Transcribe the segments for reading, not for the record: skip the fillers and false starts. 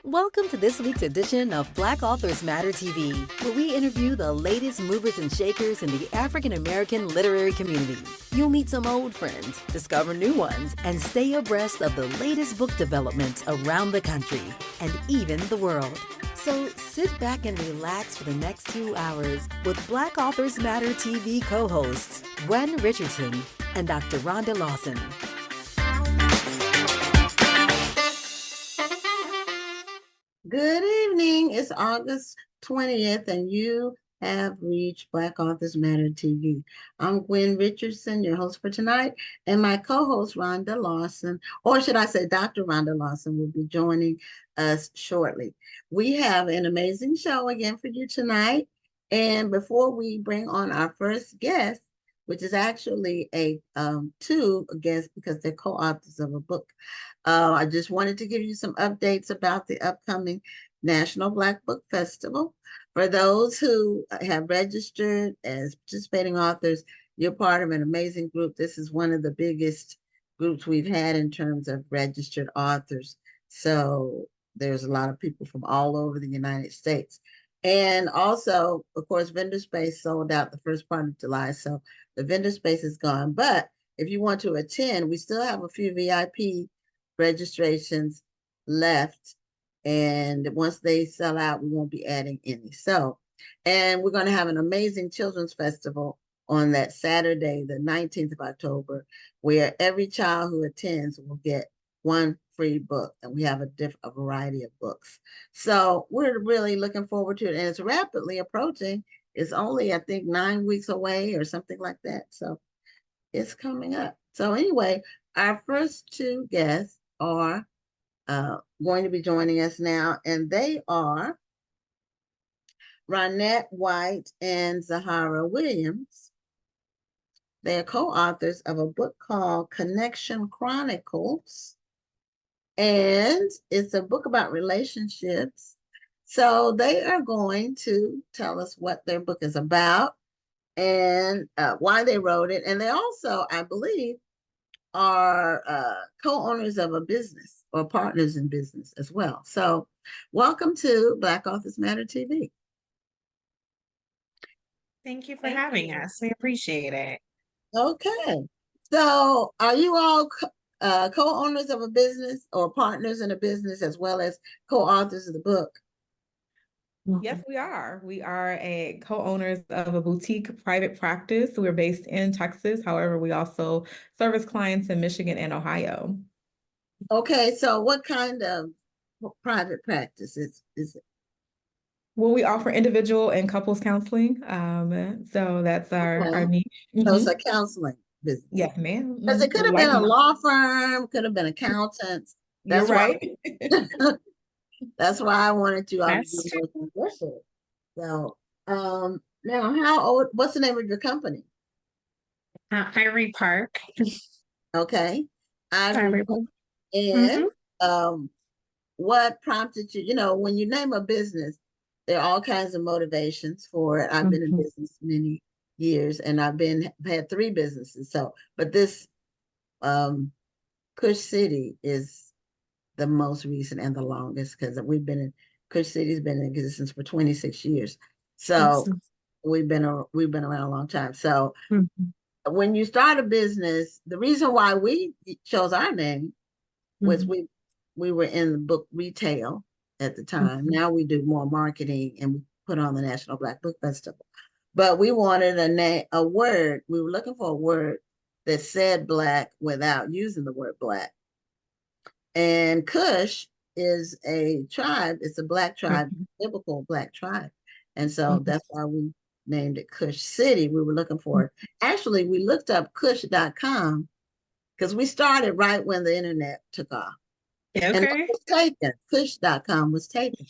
Welcome to this week's edition of Black Authors Matter TV, where we interview the latest movers and shakers in the African American literary community. You'll meet some old friends, discover new ones, and stay abreast of the latest book developments around the country and even the world. So sit back and relax for the next 2 hours with Black Authors Matter TV co-hosts Gwen Richardson and Dr. Rhonda Lawson. Good evening. It's August 20th, and you have reached Black Authors Matter TV. I'm Gwen Richardson, your host for tonight, and my co-host, Rhonda Lawson, or should I say Dr. Rhonda Lawson, will be joining us shortly. We have an amazing show again for you tonight, and before we bring on our first guest, which is actually two guests because they're co-authors of a book. I just wanted to give you some updates about the upcoming National Black Book Festival. For those who have registered as participating authors, you're part of an amazing group. This is one of the biggest groups we've had in terms of registered authors. So there's a lot of people from all over the United States. And also, of course, vendor space sold out the first part of July. So the vendor space is gone. But if you want to attend, we still have a few VIP registrations left. And once they sell out, we won't be adding any. So, and we're going to have an amazing children's festival on that Saturday, the 19th of October, where every child who attends will get one free book. And we have a variety of books. So we're really looking forward to it. And it's rapidly approaching. It's only, I think, 9 weeks away or something like that. So it's coming up. So anyway, our first two guests are going to be joining us now, and they are Ronnette White and Zahara Williams. They are co-authors of a book called Chronicles, and it's a book about relationships. So they are going to tell us what their book is about and why they wrote it. And they also, I believe, are co-owners of a business or partners in business as well. So welcome to Black Authors Matter TV. Thank you for having us. We appreciate it. Okay. So are you all co-owners of a business or partners in a business as well as co-authors of the book? Yes, we are. We are co-owners of a boutique private practice. We're based in Texas. However, we also service clients in Michigan and Ohio. Okay, so what kind of private practice is it? Well, we offer individual and couples counseling. So that's our niche. So it's a counseling business. Yes, ma'am. Because it could have been a law firm, could have been accountants. That's right. That's why I wanted to. So, now how old? What's the name of your company? Ivory Park. Okay, Ivory Park. And what prompted you? You know, when you name a business, there are all kinds of motivations for it. I've been in business many years, and I've had 3 businesses. So, but this Kush City is the most recent and the longest because Kush City's been in existence for 26 years. So we've been around a long time. So when you start a business, the reason why we chose our name was we were in the book retail at the time. Now we do more marketing and we put on the National Black Book Festival. But we wanted a word. We were looking for a word that said Black without using the word Black. And Kush is a tribe. It's a Black tribe, biblical Black tribe. And so that's why we named it Kush City. We were looking for it. Actually, we looked up kush.com because we started right when the internet took off. Okay. And it was taken. Kush.com was taken.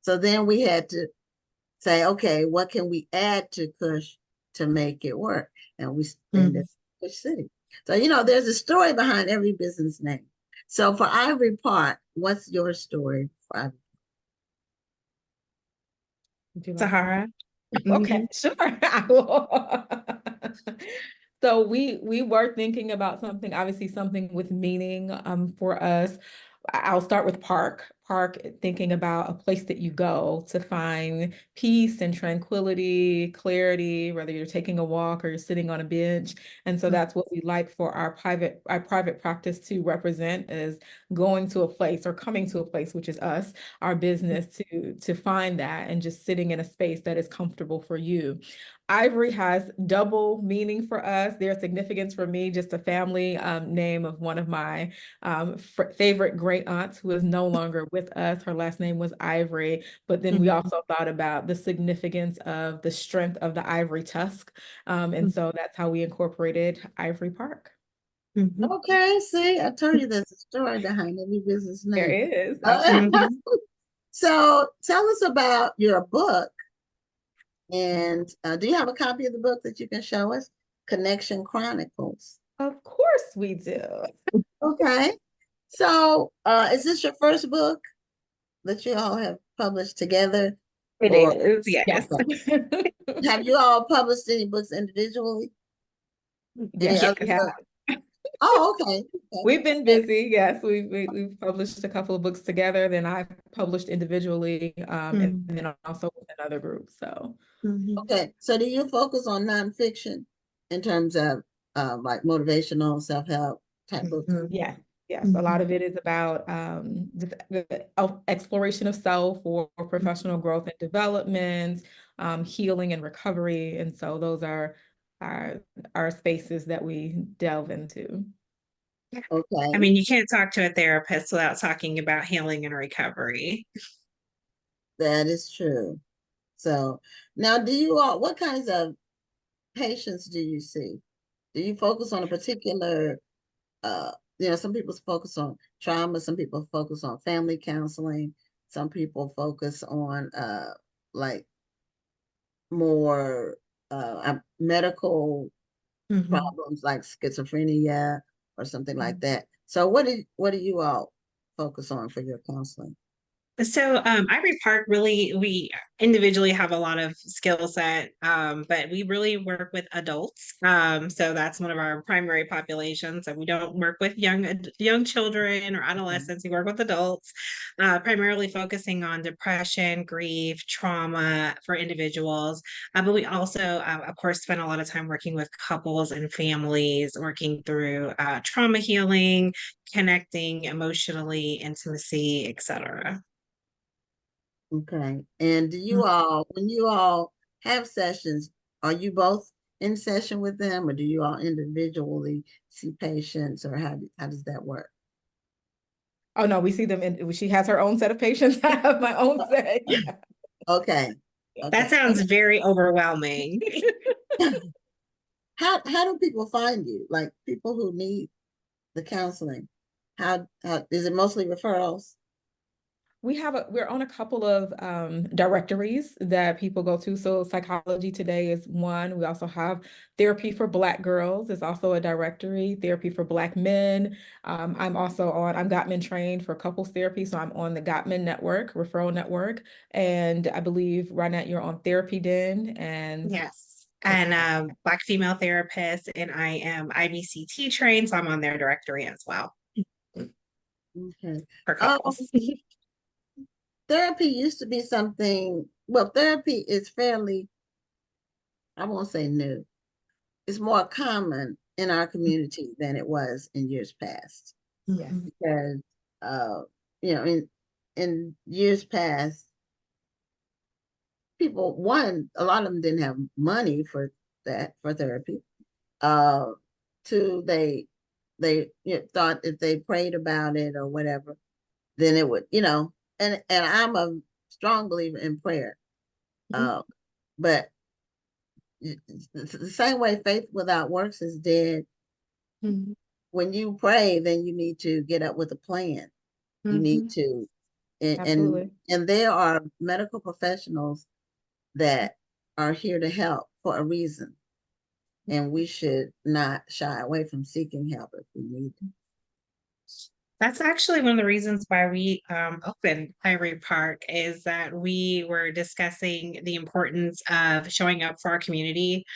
So then we had to say, okay, what can we add to Kush to make it work? And we named it Kush City. So, you know, there's a story behind every business name. So for Ivory Park, what's your story for Ivory Park? Zahara. Okay, sure. I will. So we were thinking about something, obviously something with meaning for us. I'll start with park. Park, thinking about a place that you go to find peace and tranquility, clarity, whether you're taking a walk or you're sitting on a bench. And so that's what we like for our private practice to represent, is going to a place or coming to a place, which is us, our business, to find that and just sitting in a space that is comfortable for you. Ivory has double meaning for us. There's significance for me, just a family name of one of my favorite great aunts who is no longer with us. Her last name was Ivory, but then we also thought about the significance of the strength of the ivory tusk. And so that's how we incorporated Ivory Park. Okay, see, I told you there's a story behind every business There name. is. Absolutely. So tell us about your book. And do you have a copy of the book that you can show us? Connection Chronicles. Of course we do. Okay. So is this your first book that you all have published together? It is, yes. Okay. Have you all published any books individually? Any Yes, we other have. books? Oh, okay. We've been busy. Yes, we've published a couple of books together. Then I've published individually, and then also with another group. So Okay. So do you focus on nonfiction in terms of like motivational self-help type books? yes, a lot of it is about the exploration of self or professional growth and development, healing and recovery, and so those are our spaces that we delve into. Okay. I mean, you can't talk to a therapist without talking about healing and recovery. That is true. So now do you all, what kinds of patients do you see? Do you focus on a particular, some people focus on trauma, some people focus on family counseling, some people focus on like more medical problems like schizophrenia or something like that. So what do you all focus on for your counseling? So Ivory Park, really, we individually have a lot of skill set, but we really work with adults. So that's one of our primary populations. And we don't work with young children or adolescents. We work with adults, primarily focusing on depression, grief, trauma for individuals. But we also, of course, spend a lot of time working with couples and families, working through trauma healing, connecting emotionally, intimacy, etc. Okay. And do you all, when you all have sessions, are you both in session with them, or do you all individually see patients, or how does that work? Oh no, we see them she has her own set of patients. I have my own set. Yeah. Okay. That sounds very overwhelming. How do people find you? Like people who need the counseling? How is it mostly referrals? We're on a couple of directories that people go to. So Psychology Today is one. We also have Therapy for Black Girls is also a directory. Therapy for Black Men. I'm Gottman trained for couples therapy, so I'm on the Gottman network, referral network. And I believe, Ronnette, you're on Therapy Den and Yes. And Black female therapist, and I am IBCT trained, so I'm on their directory as well. Okay. For couples. Therapy used to be something, well, therapy is fairly, I won't say new. It's more common in our community than it was in years past. yes. Because, in years past, people, one, a lot of them didn't have money for therapy. Two, they thought if they prayed about it or whatever, then it would, and I'm a strong believer in prayer. But the same way faith without works is dead. When you pray, then you need to get up with a plan. You need to, and there are medical professionals that are here to help for a reason. And we should not shy away from seeking help if we need it. That's actually one of the reasons why we opened Ivory Park, is that we were discussing the importance of showing up for our community,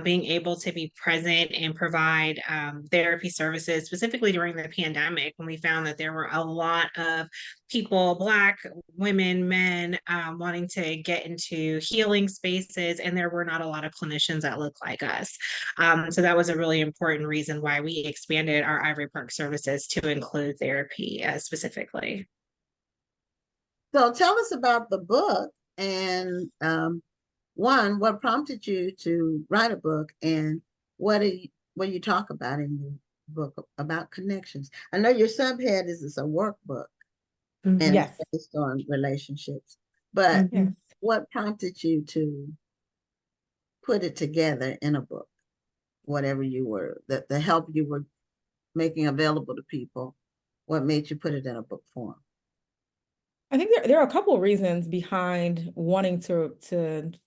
being able to be present and provide therapy services, specifically during the pandemic, when we found that there were a lot of people, Black women, men, wanting to get into healing spaces, and there were not a lot of clinicians that looked like us. So that was a really important reason why we expanded our Ivory Park services to include therapy specifically. So tell us about the book, and one, what prompted you to write a book, and what you talk about in the book about connections? I know your subhead is it's a workbook and it's Yes. based on relationships, but Yes. what prompted you to put it together in a book? Whatever the help you were making available to people, what made you put it in a book form? I think there are a couple of reasons behind wanting to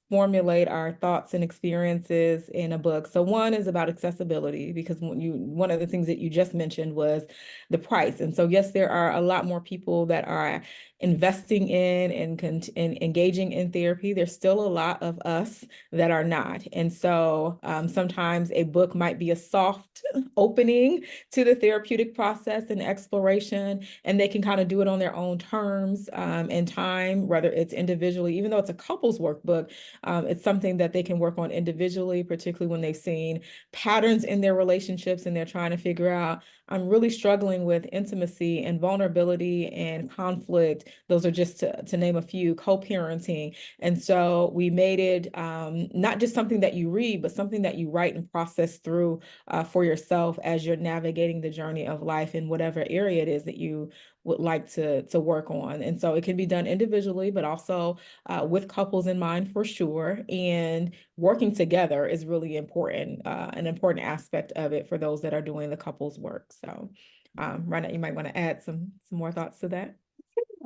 formulate our thoughts and experiences in a book. So one is about accessibility, because one of the things that you just mentioned was the price. And so yes, there are a lot more people that are investing in and engaging in therapy. There's still a lot of us that are not. And so sometimes a book might be a soft opening to the therapeutic process and exploration, and they can kind of do it on their own terms and time, whether it's individually, even though it's a couples workbook, it's something that they can work on individually, particularly when they've seen patterns in their relationships and they're trying to figure out, I'm really struggling with intimacy and vulnerability and conflict. Those are just to name a few, co-parenting. And so we made it not just something that you read, but something that you write and process through for yourself as you're navigating the journey of life in whatever area it is that you would like to work on. And so it can be done individually, but also with couples in mind for sure. And working together is really important, an important aspect of it for those that are doing the couples work. So Ronnette, you might want to add some more thoughts to that.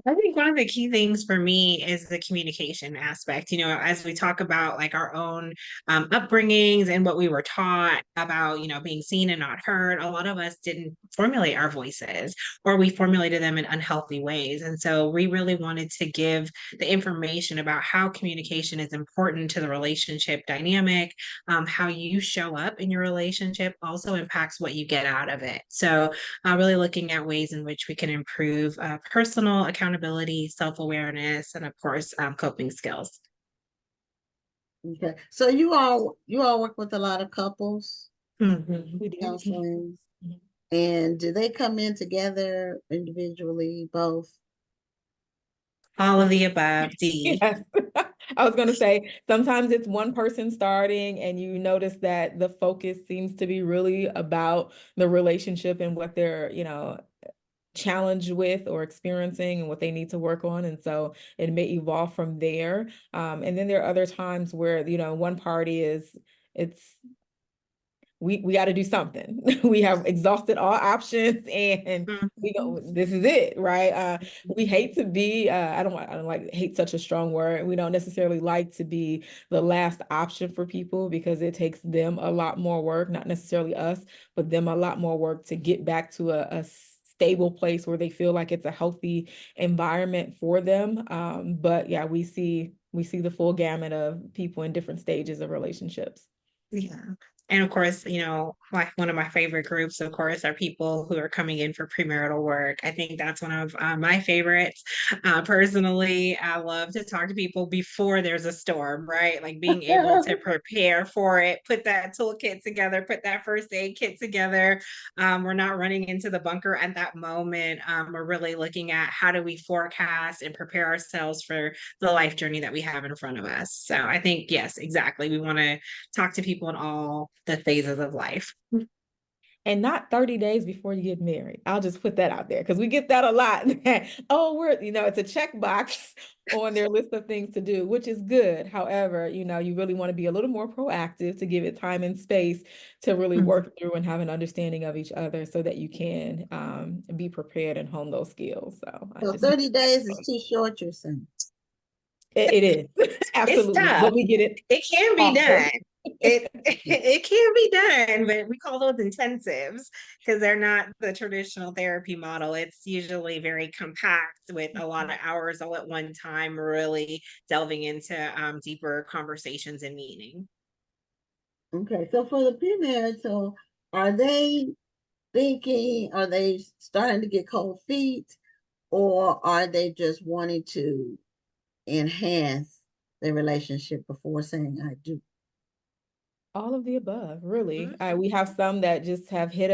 I think one of the key things for me is the communication aspect. You know, as we talk about like our own upbringings and what we were taught about, you know, being seen and not heard, a lot of us didn't formulate our voices, or we formulated them in unhealthy ways. And so we really wanted to give the information about how communication is important to the relationship dynamic, how you show up in your relationship also impacts what you get out of it. So really looking at ways in which we can improve personal accountability, self-awareness, and of course, coping skills. Okay, so you all work with a lot of couples We do. counseling, and do they come in together, individually, both? All of the above, D. Yes. I was going to say, sometimes it's one person starting and you notice that the focus seems to be really about the relationship and what they're, challenged with or experiencing and what they need to work on. And so it may evolve from there. And then there are other times where, one party it's we got to do something. We have exhausted all options and this is it, right? We hate to be, I don't like hate such a strong word. We don't necessarily like to be the last option for people, because it takes them a lot more work, not necessarily us, but them a lot more work to get back to a stable place where they feel like it's a healthy environment for them. But yeah, we see the full gamut of people in different stages of relationships. Yeah. And of course, like one of my favorite groups, of course, are people who are coming in for premarital work. I think that's one of my favorites. Personally, I love to talk to people before there's a storm, right? Like being able to prepare for it, put that toolkit together, put that first aid kit together. We're not running into the bunker at that moment. We're really looking at how do we forecast and prepare ourselves for the life journey that we have in front of us. So I think, yes, exactly. We want to talk to people in all the phases of life. And not 30 days before you get married. I'll just put that out there because we get that a lot. Oh, it's a checkbox on their list of things to do, which is good. However, you really want to be a little more proactive to give it time and space to really work through and have an understanding of each other so that you can be prepared and hone those skills. So 30 days is too short, you're saying? It is. Absolutely. It's tough. But we get it. It can be done. It can be done, but we call those intensives because they're not the traditional therapy model. It's usually very compact with a lot of hours all at one time, really delving into deeper conversations and meaning. Okay, so for the premarital, are they starting to get cold feet, or are they just wanting to enhance their relationship before saying I do? All of the above, really. We have some that just have hit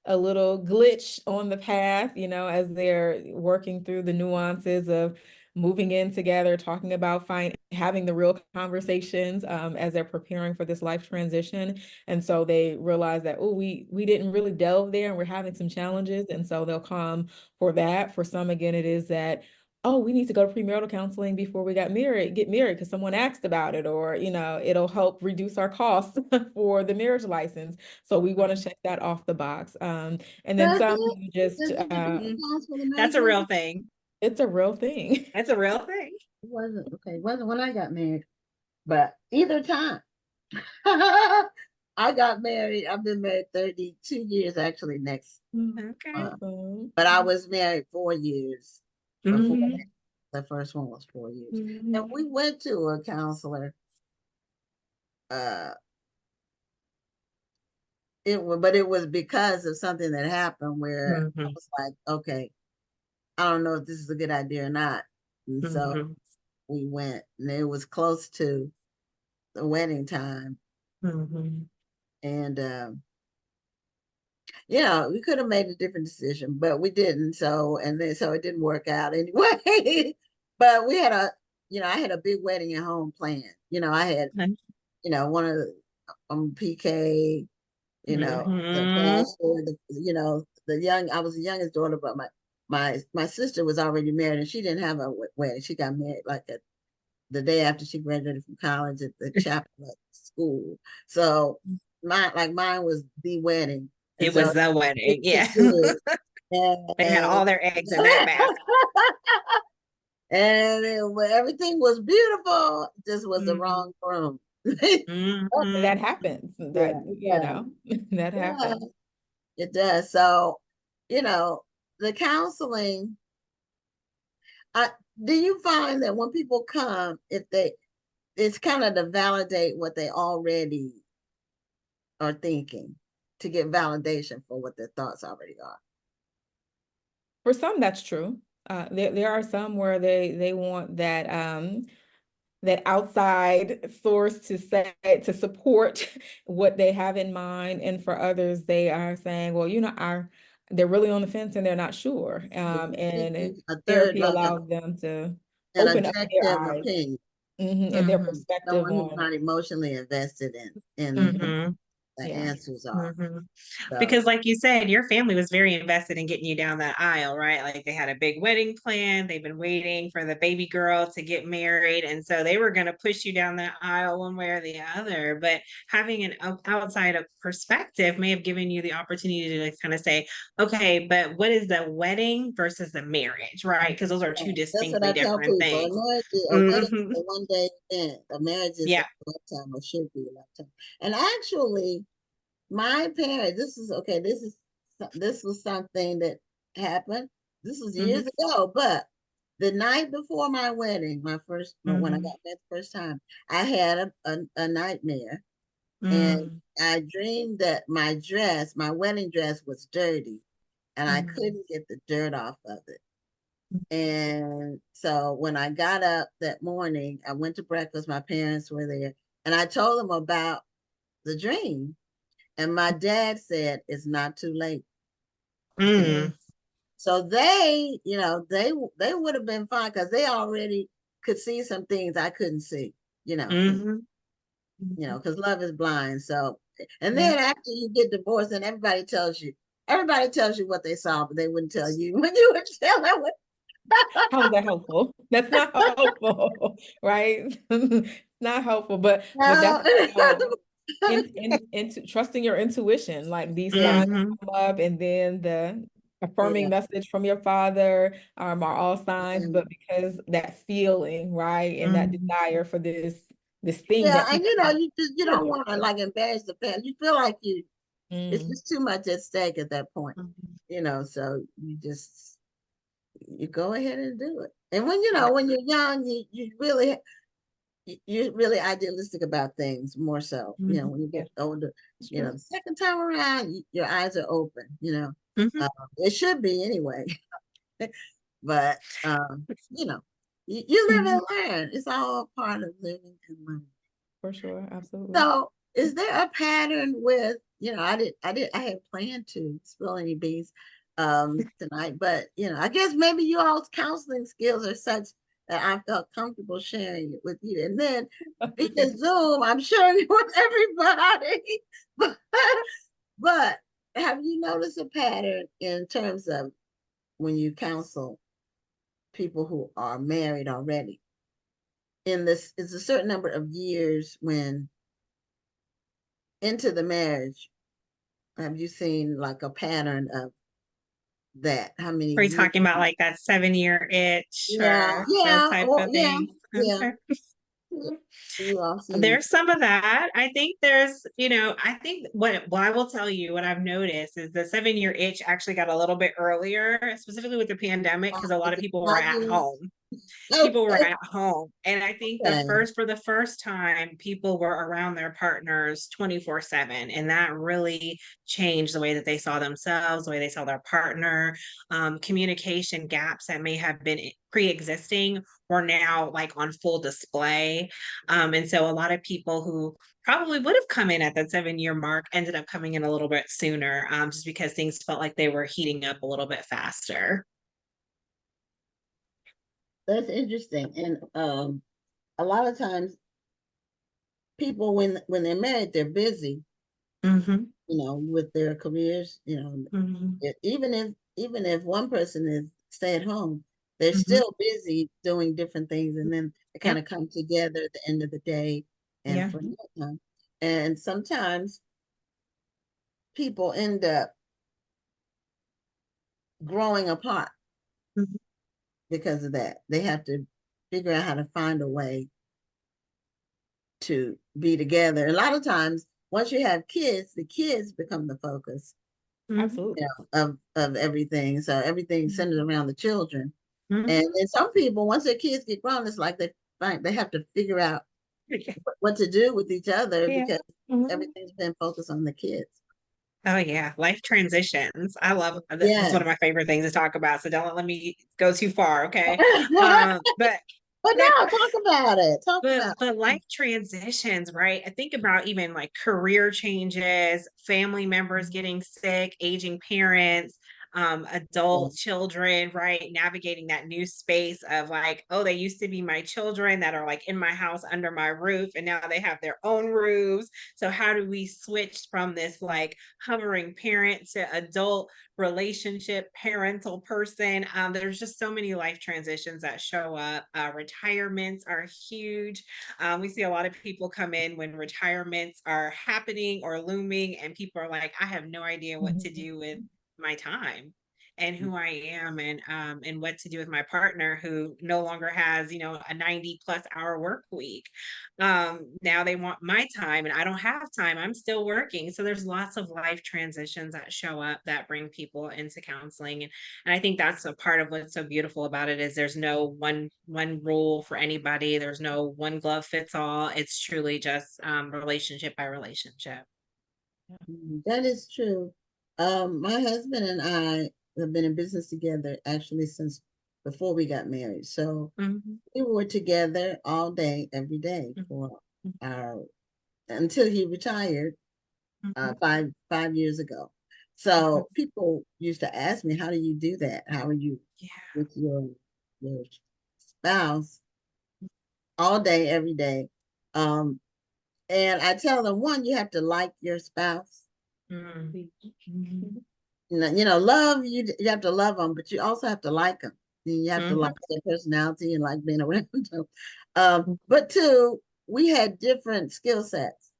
a little glitch on the path, as they're working through the nuances of moving in together, talking about having the real conversations as they're preparing for this life transition. And so they realize that, oh, we didn't really delve there and we're having some challenges. And so they'll come for that. For some, again, it is that, oh, we need to go to premarital counseling before we get married because someone asked about it, or, it'll help reduce our costs for the marriage license. So we want to check that off the box. And then Does some it? who just, Does it count for the That's a real thing. it's a real thing. That's a real thing. It wasn't okay. It wasn't when I got married, but either time. I got married. I've been married 32 years actually next Okay. Awesome. but I was married 4 years before Mhm. the first one was 4 years. Mhm. And we went to a counselor. But it was because of something that happened where I Mhm. was like, okay, I don't know if this is a good idea or not. And so Mhm. we went, and it was close to the wedding time. Mhm. And we could have made a different decision, but we didn't. So it didn't work out anyway. But we had I had a big wedding at home planned. I had, one of the PK, the Mhm. pastor, I was the youngest daughter, but my sister was already married and she didn't have a wedding. She got married like the day after she graduated from college at the chapel at school. So mine was the wedding. And It so was the wedding. it Yeah. was good. They had all their eggs in that basket. And everything was beautiful. It just was the Mhm. wrong room. That happens. Yeah, That yeah, happens. it does. So, the counseling, I do you find that when people come, it's kind of to validate what they already are thinking, to get validation for what their thoughts already are? For some, that's true. There are some where they want that outside source to support what they have in mind, and for others, they are saying, well, they're really on the fence and they're not sure. And A third, therapy like allows them to an open up their objective eyes, opinion, and their Mhm. perspective someone who's on. not emotionally invested in Mhm. Mhm. the Yeah. answers are. Mhm. So Because like you said, your family was very invested in getting you down that aisle, right? Like they had a big wedding plan. They've been waiting for the baby girl to get married. And so they were going to push you down that aisle one way or the other. But having an outside of perspective may have given you the opportunity to kind of say, okay, but what is the wedding versus the marriage, right? Because those are two that's what I distinctly tell different people. things. A wedding is Hmm. a one day event. A marriage is a Yeah. lifetime, or should be a lifetime. And actually, my parents, this was something that happened. This was Hmm. years ago, but the night before my wedding, when I Hmm. got married the first time, I had a nightmare, and Hmm. I dreamed that my wedding dress was dirty, and I Hmm. couldn't get the dirt off of it. And so when I got up that morning, I went to breakfast. My parents were there, and I told them about the dream. And my dad said, "It's not too late." Hmm. So they would have been fine because they already could see some things I couldn't see, and Hmm. because love is blind. So, and Yeah. then after you get divorced, and everybody tells you what they saw, but they wouldn't tell you when you were telling what. How is that helpful? That's not helpful, right? Not helpful, but No. that's into trusting your intuition. Like these Yeah, signs Hmm. come up, and then the affirming yeah, message from your father are all signs, yeah. but because that feeling, right, and that Hmm. desire for this thing Yeah, that and people you care don't about. want to like embarrass the parents. You feel like it's Mm, just too much at stake at that point, Mhm. so you go ahead and do it. And when Yeah. when you're young, you're really idealistic about things more so. Mhm. When you yeah, get older, it's true. the second time around, your eyes are open. Mhm. It should be anyway. but you know, you live and Mhm. learn. It's all part of living and learning. For sure, absolutely. So is there a pattern with, I had planned to spill any beans tonight, but I guess maybe you all's counseling skills are such that I felt comfortable sharing it with you. And then via Zoom, I'm sharing it with everybody. But have you noticed a pattern in terms of when you counsel people who are married already? In this, it's a certain number of years when into the marriage. Have you seen like a pattern of that? How many Are you years? talking about like that 7-year itch Yeah, or those yeah, type or of yeah, things? yeah. Okay. You all seen There's some of that. I think I think what I will tell you, what I've noticed is the 7-year itch actually got a little bit earlier, specifically with the pandemic, because a lot of people were at 5 years? home. People were Okay, at home. And I think okay. for the first time, people were around their partners 24/7. And that really changed the way that they saw themselves, the way they saw their partner. Communication gaps that may have been pre-existing were now like on full display. And so a lot of people who probably would have come in at that 7-year mark ended up coming in a little bit sooner, just because things felt like they were heating up a little bit faster. That's interesting. And a lot of times people when they're married, they're busy, Mm-hmm. with their careers, Mm-hmm. even if one person is stay at home, they're Mm-hmm. still busy doing different things, and then they kind Yep. of come together at the end of the day and Yeah. for that time. And sometimes people end up growing apart Mhm. because of that. They have to figure out how to find a way to be together. A lot of times, once you have kids, the kids become the focus, Absolutely. of everything. So everything's centered around the children. Mhm. And then some people, once their kids get grown, it's like they have to figure out what to do with each other Yeah. because Mhm. everything's been focused on the kids. Oh yeah, life transitions. I love this is one of Yes. my favorite things to talk about. So don't let me go too far, okay? But But no, talk about it. Talk about but life transitions, right? I think about even like career changes, family members getting sick, aging parents, adult it. children, right? Navigating that new space of like, oh, they used to be my children that are like in my house under my roof, and now they have their own roofs. So how do we switch from this like hovering parent to adult relationship, parental person? There's just so many life transitions that show up. Retirements are huge. We see a lot of people come in when retirements are happening or looming, and people are like, I have no idea what to Mhm. do with my time and who I am, and what to do with my partner who no longer has, a 90 plus hour work week. Now they want my time and I don't have time. I'm still working. So there's lots of life transitions that show up that bring people into counseling. And I think that's a part of what's so beautiful about it is there's no one rule for anybody. There's no one glove fits all. It's truly just relationship by relationship. That is true. My husband and I have been in business together actually since before we got married. So Mm-hmm. we were together all day, every day for our until he retired Mm-hmm. 5 years ago. So people used to ask me, "How do you do that? How are you Yeah. with your spouse all day, every day?" Um, and I tell them, one, you have to like your spouse. Mhm. Love you. You have to love them, but you also have to like them. And you have to Mm-hmm. like their personality and like being around them. But two, we had different skill sets,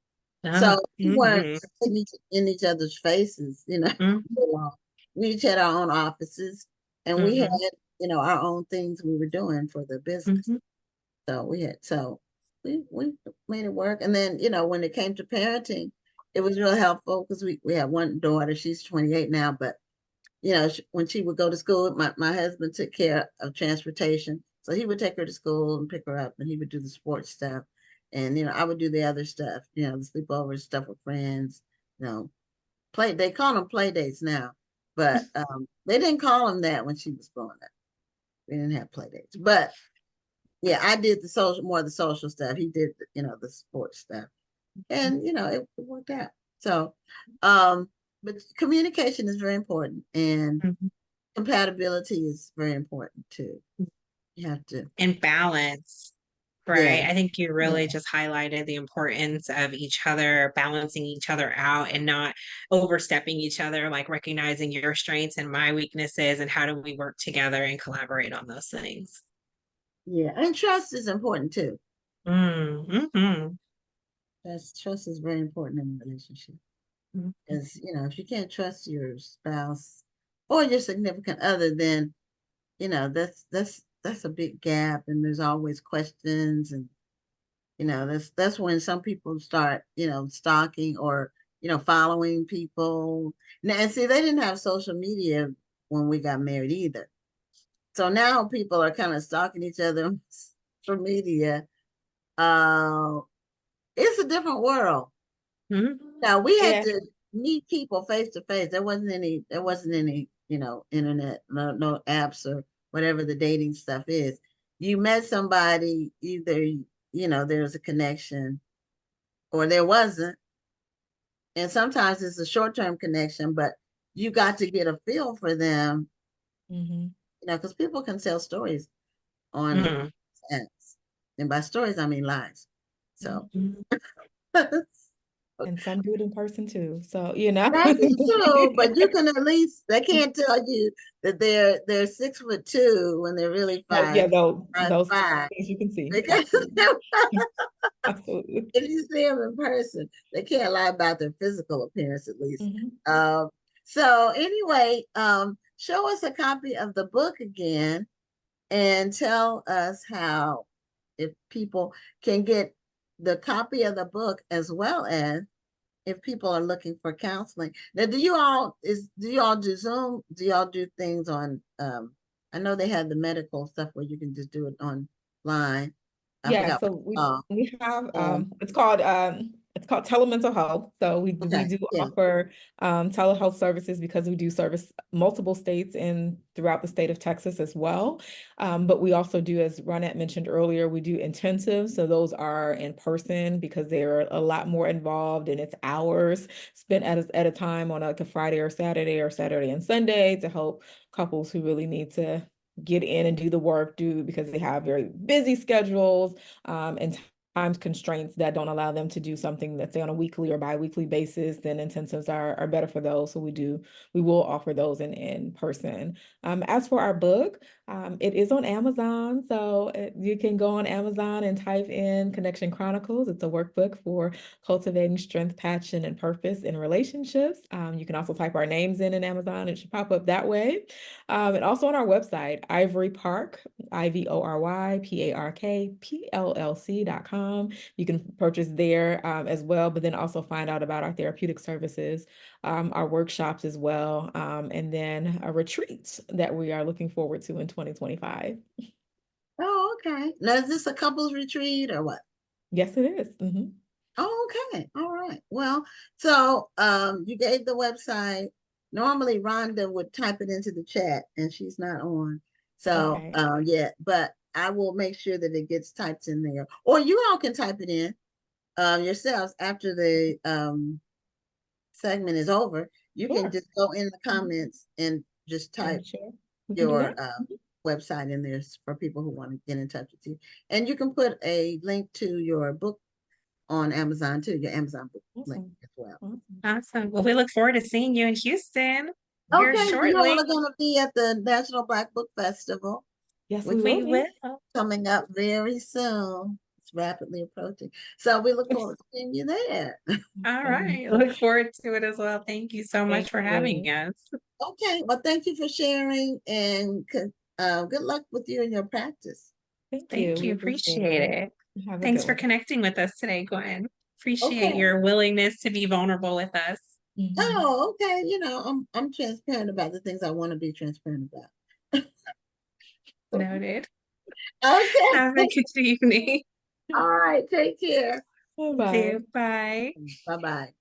so we weren't Mm-hmm. in each other's faces. Mm-hmm. So long. We each had our own offices, and we had Mm-hmm. our own things we were doing for the business. Mm-hmm. So we made it work. And then when it came to parenting, it was real helpful because we have one daughter. She's 28 now, but when she would go to school, my husband took care of transportation. So he would take her to school and pick her up, and he would do the sports stuff. And, I would do the other stuff, the sleepover stuff with friends, they call them play dates now, but they didn't call them that when she was growing up. We didn't have play dates, but yeah, I did more of the social stuff. He did, the sports stuff, and it worked out. So, but communication is very important, and Mhm. compatibility is very important too. You have to, And balance, yeah, right? I think you yeah, really just highlighted the importance of each other, balancing each other out and not overstepping each other, like recognizing your strengths and my weaknesses, and how do we work together and collaborate on those things. yeah, and trust is important too. Mm-hmm. Trust is very important in a relationship. Mm-hmm. Because if you can't trust your spouse or your significant other, then that's a big gap, and there's always questions, and that's when some people start stalking or following people. Now, and see, they didn't have social media when we got married either, so now people are kind of stalking each other on social media. uh it's a different world. Now we had Yeah. to meet people face to face. There wasn't any internet, no apps or whatever the dating stuff is. You met somebody, either there was a connection or there wasn't. And sometimes it's a short-term connection, but you got to get a feel for them, Mm-hmm. because people can tell stories on Mm-hmm. apps. And by stories, I mean lies. So Mm-hmm. And some do it in person too. So, that is true, but you can at least, they can't tell you that they're 6'2" when they're really No, yeah, five those five. things you can see. Because Absolutely. Absolutely. if you see them in person, they can't lie about their physical appearance at least. Mm-hmm. So anyway, show us a copy of the book again and tell us how, if people can get the copy of the book, as well as if people are looking for counseling. Now, do you all do Zoom? Do y'all do things on, I know they had the medical stuff where you can just do it online. I Yeah, forgot so what it's called. we have it's called telemental health. So we Okay, do yeah. offer telehealth services because we do service multiple states in throughout the state of Texas as well. But we also do, as Ronnette mentioned earlier, we do intensives. So those are in person because they're a lot more involved, and it's hours spent at a time on like a Friday or Saturday and Sunday to help couples who really need to get in and do the work because they have very busy schedules and times constraints that don't allow them to do something that's on a weekly or bi-weekly basis. Then intensives are better for those. So we will offer those in person. As for our book, it is on Amazon. So you can go on Amazon and type in Connection Chronicles. It's a workbook for cultivating strength, passion, and purpose in relationships. You can also type our names in Amazon. It should pop up that way. And also on our website, Ivory Park, IVORYPARKPLLC.com. You can purchase there as well, but then also find out about our therapeutic services, our workshops as well, and then a retreat that we are looking forward to in 2025. Oh, okay. Now, is this a couples retreat or what? Yes, it is. Mm-hmm. Oh, okay. All right. Well, so you gave the website. Normally Rhonda would type it into the chat, and she's not on. So Okay. yeah, but I will make sure that it gets typed in there. Or you all can type it in yourselves after the segment is over. You can Sure. just go in the comments and just type And sure. We can do your that. website in there for people who want to get in touch with you. And you can put a link to your book on Amazon too, your Amazon book link Awesome. as well. Awesome. Awesome. Well, we look forward to seeing you in Houston here Okay, so you all shortly. are going to be at the National Black Book Festival, Yes, we which will We be. will. coming up very soon. It's rapidly approaching. So we look forward to seeing you there. All Awesome. right. Look forward to it as well. Thank you so much Thank for having you. us. Okay, well, thank you for sharing, and good luck with you in your practice. Thank you. Thank We you. appreciate Appreciate it. it. Have a Thanks good for one. connecting with us today, Gwen. Appreciate Okay. your willingness to be vulnerable with us. Mhm. Oh, okay. I'm transparent about the things I want to be transparent about. Noted. Okay. Have a good evening. All right. Take care. Bye-bye. Bye. Bye-bye.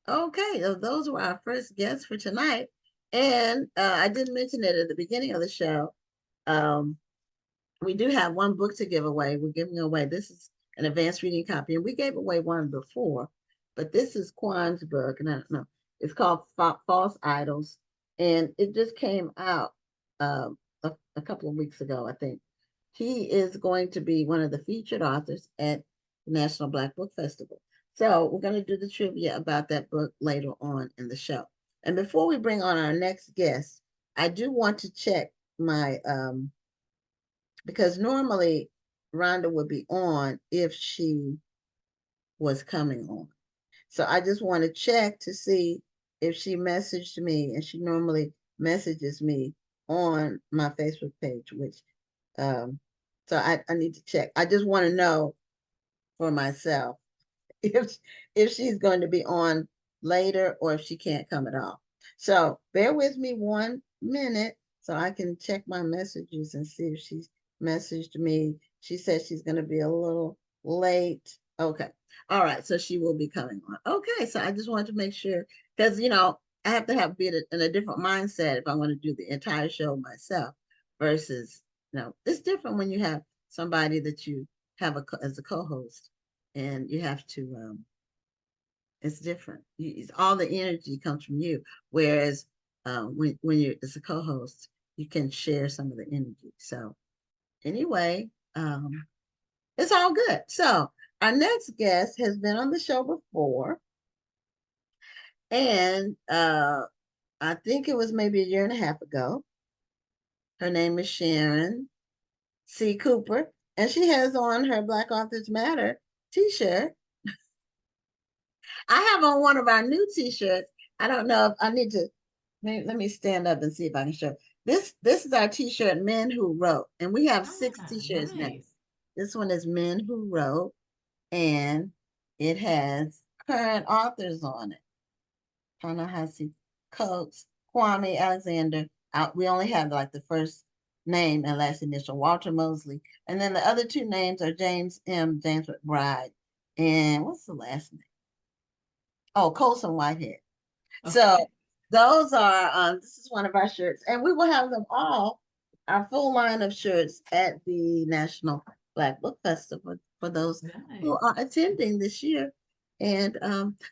Okay, so those were our first guests for tonight. And I didn't mention it at the beginning of the show. We do have one book to give away. We're giving away, this is an advanced reading copy, and we gave away one before, but this is Kwan's book, and I don't know, it's called False Idols, and it just came out a couple of weeks ago, I think. He is going to be one of the featured authors at the National Black Book Festival. So we're going to do the trivia about that book later on in the show. And before we bring on our next guest, I do want to check my because normally Rhonda would be on if she was coming on. So I just want to check to see if she messaged me, and she normally messages me on my Facebook page, which so I need to check. I just want to know for myself if she's going to be on later or if she can't come at all. So bear with me 1 minute so I can check my messages and see if she's messaged me. She said she's going to be a little late. Okay. All right. So she will be coming on. Okay. So I just wanted to make sure, because, you know, I have to be in a different mindset if I want to do the entire show myself versus, you know, it's different when you have somebody that you have as a co-host, and you have to, it's different. It's all the energy comes from you. Whereas when you're as a co-host, you can share some of the energy. So anyway, it's all good. So our next guest has been on the show before. And I think it was maybe 1.5 years ago. Her name is Sharon C. Cooper, and she has on her Black Authors Matter t-shirt. I have on one of our new t-shirts. I don't know if I need to, let me stand up and see if I can show. This is our t-shirt, Men Who Wrote, and we have 6 t-shirts now. This one is Men Who Wrote, and it has current authors on it. Ta-Nehisi Coates, Kwame Alexander. We only have like the first name and last initial, Walter Mosley. And then the other 2 names are James McBride. And what's the last name? Oh, Colson Whitehead. Okay. So those are, this is one of our shirts. And we will have them all, our full line of shirts at the National Black Book Festival for those who are attending this year. And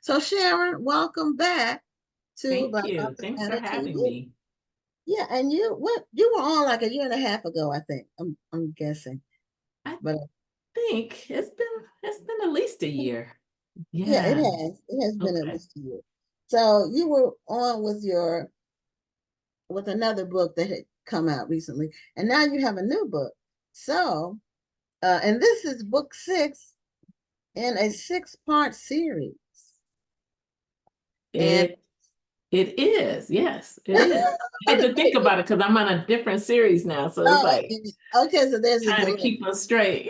so Sharon, welcome back to Black Thank you. Authors Thanks Matter for having TV. me. Yeah, and you were on like 1.5 years ago, I think. I'm guessing. But I think it's been at least a year. yeah, it has been at least a year. So you were on with another book that had come out recently, and now you have a new book. So and this is book 6 in a 6-part series. It is, yes, it is. I had to think about it because I'm on a different series now, so it's like okay, so there's trying to keep us straight.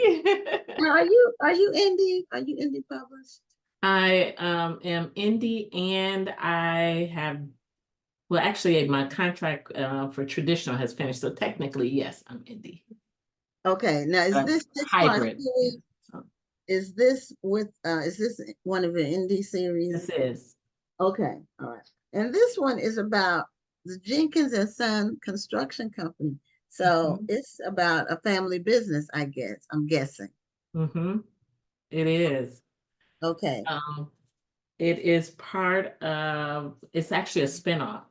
Now, are you indie? Are you indie published? I am indie, and I have, well, actually, my contract for traditional has finished, so technically, yes, I'm indie. Okay, now is this hybrid? Series, is this one of your indie series? This is. Okay, all right. And this one is about the Jenkins and Son Construction Company. So it's about a family business, I guess. I'm guessing. It is. Okay. It is part of, it's actually a spinoff.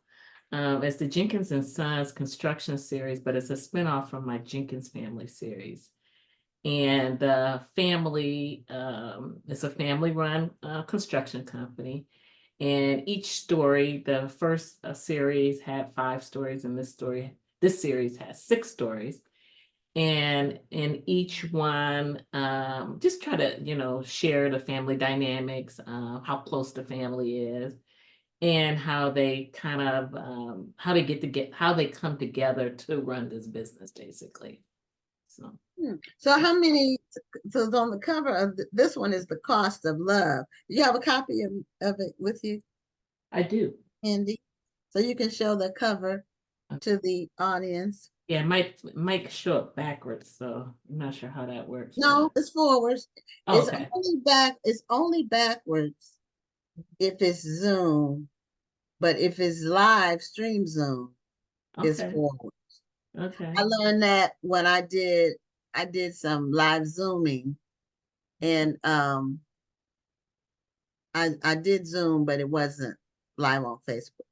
It's the Jenkins and Sons Construction Series, but it's a spinoff from my Jenkins Family series. And the family, it's a family-run construction company. And each story, the first series had 5 stories, and this series has 6 stories. And in each one, just try to, share the family dynamics, how close the family is, and how they kind of, how they come together to run this business, basically. So how many, so on the cover of this one is The Cost of Love. Do you have a copy of it with you? I do. Andy, so you can show the cover to the audience. Yeah, it might show up backwards, so I'm not sure how that works. No, it's forwards. Oh, it's only backwards if it's Zoom. but if it's live stream Zoom, it's Okay. forward. Okay. I learned that when I did some live Zooming, and I did Zoom, but it wasn't live on Facebook.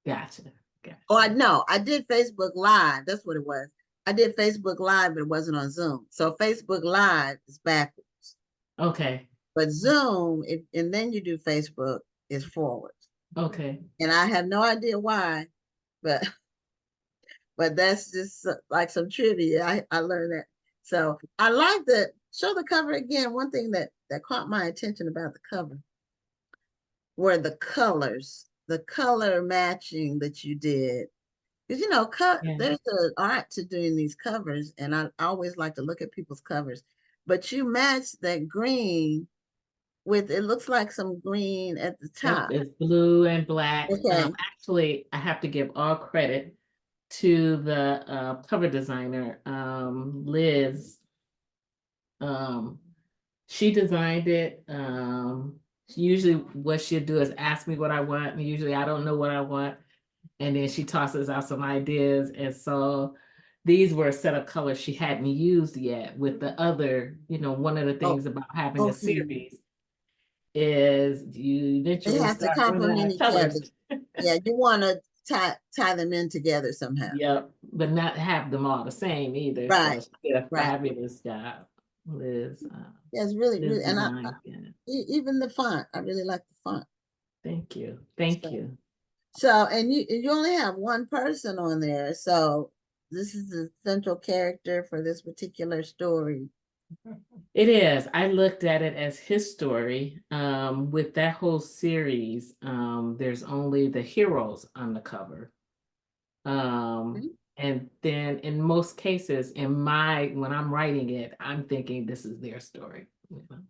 Gotcha. Gotcha. Oh, I did Facebook Live. That's what it was. I did Facebook Live, but it wasn't on Zoom. So Facebook Live is backwards. Okay. But Zoom, and then you do Facebook, is forward. Okay. And I have no idea why, but that's just like some trivia. I learned that. So I like the show the cover again. One thing that caught my attention about the cover were the colors, the color matching that you did. Because Yeah. there's an art to doing these covers, and I always like to look at people's covers. But you matched that green with, it looks like some green at the top. Yep, it's blue and black. Okay. Actually, I have to give all credit to the cover designer, Liz. She designed it. Usually what she'll do is ask me what I want, and usually I don't know what I want. And then she tosses out some ideas. And so these were a set of colors she hadn't used yet with the other, one of the things about having a okay. series is you They eventually have to start running out complement of each other. colors. Yeah, you want to tie them in together somehow. Yep, but not have them all the same either. Right. So she did a Right. fabulous job, Liz. Yeah, it's really, Liz really, and designed, yeah. even the font, I really like the font. Thank you. Thank So- you. So, and you only have one person on there. So this is the central character for this particular story. It is. I looked at it as his story. With that whole series, there's only the heroes on the cover. And then in most cases, when I'm writing it, I'm thinking this is their story.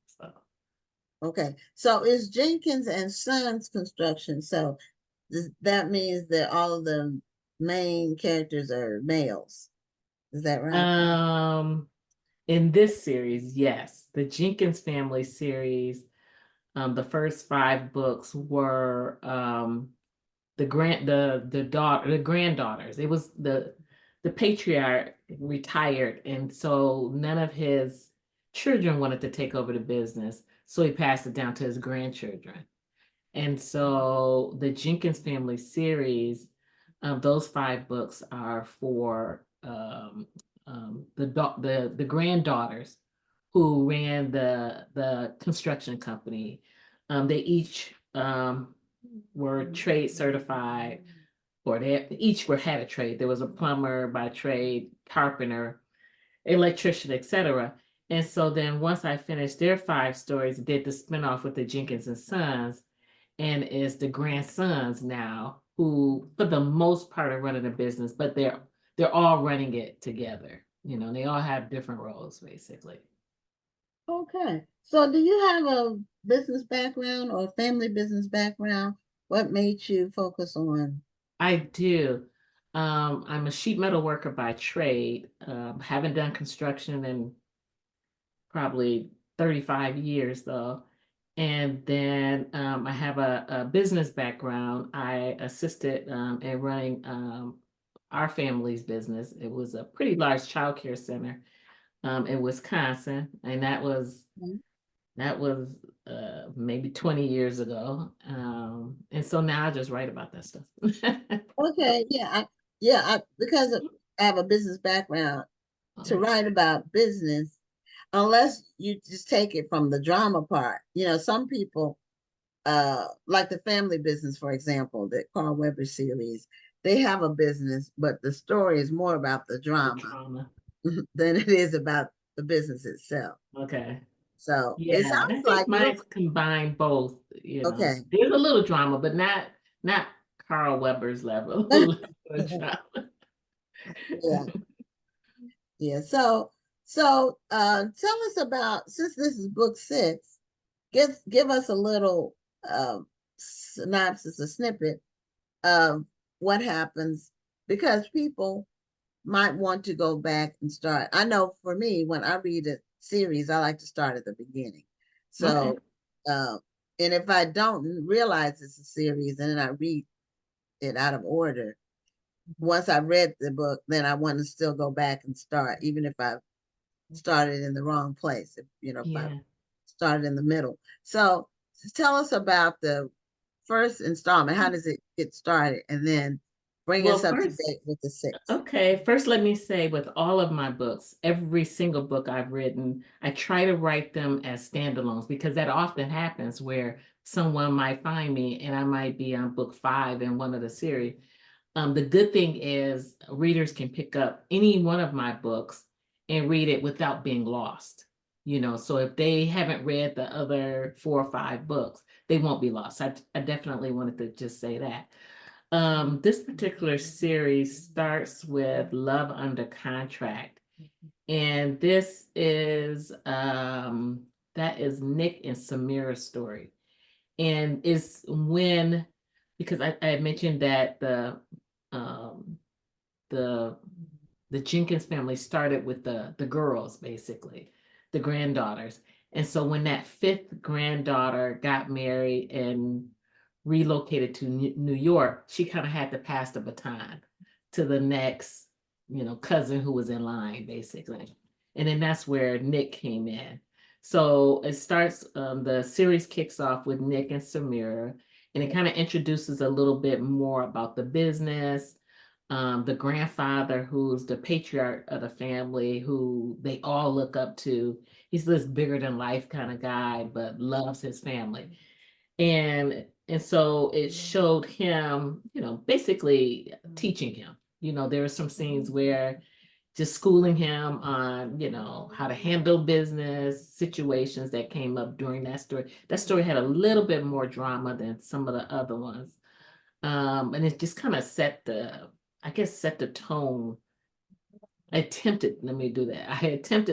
So. Okay. So it's Jenkins and Sons construction. So that means that all of the main characters are males. Is that right? In this series, yes. The Jenkins family series, the first 5 books were the granddaughters. It was the patriarch retired, and so none of his children wanted to take over the business, so he passed it down to his grandchildren. And so the Jenkins family series, those 5 books are for the granddaughters who ran the construction company. They each were trade certified, or they each had a trade. There was a plumber by trade, carpenter, electrician, etc. And so then once I finished their 5 stories, did the spinoff with the Jenkins and Sons, and it's the grandsons now who, for the most part, are running the business, but they're all running it together. They all have different roles, basically. Okay. So do you have a business background or family business background? What made you focus on? I do. I'm a sheet metal worker by trade. Haven't done construction in probably 35 years, though. And then I have a business background. I assisted in running our family's business. It was a pretty large childcare center in Wisconsin, and that was maybe 20 years ago. And so now I just write about that stuff. Okay, because I have a business background, to write about business, unless you just take it from the drama part. Some people, like the family business, for example, the Carl Weber series, they have a business, but the story is more about the drama than it is about the business itself. Okay. So yeah, it sounds I think like mine's combined both. Okay. There's a little drama, but not Carl Weber's level. Yeah. Yeah. So tell us about, since this is book 6, give us a little synopsis, a snippet of what happens, because people might want to go back and start. I know for me, when I read a series, I like to start at the beginning. So, Okay. and if I don't realize it's a series and then I read it out of order. Once I read the book, then I want to still go back and start, even if I started in the wrong place, if I started in the middle. So tell us about the first installment. How does it get started? And then bring us up to date with the 6th. Okay, first let me say, with all of my books, every single book I've written, I try to write them as standalones, because that often happens where someone might find me and I might be on book 5 in one of the series. The good thing is readers can pick up any one of my books and read it without being lost. So if they haven't read the other 4 or 5 books, they won't be lost. I definitely wanted to just say that. This particular series starts with Love Under Contract. And this is that is Nick and Samira's story. And it's when, because I had mentioned that the Jenkins family started with the girls, basically, the granddaughters. And so when that 5th granddaughter got married and relocated to New York, she kind of had to pass the baton to the next, cousin who was in line, basically. And then that's where Nick came in. So it starts, the series kicks off with Nick and Samira, and it kind of introduces a little bit more about the business. The grandfather, who's the patriarch of the family, who they all look up to. He's this bigger than life kind of guy, but loves his family. And so it showed him, basically teaching him. There were some scenes where just schooling him on, how to handle business situations that came up during that story. That story had a little bit more drama than some of the other ones. And it just kind of set the tone. I attempted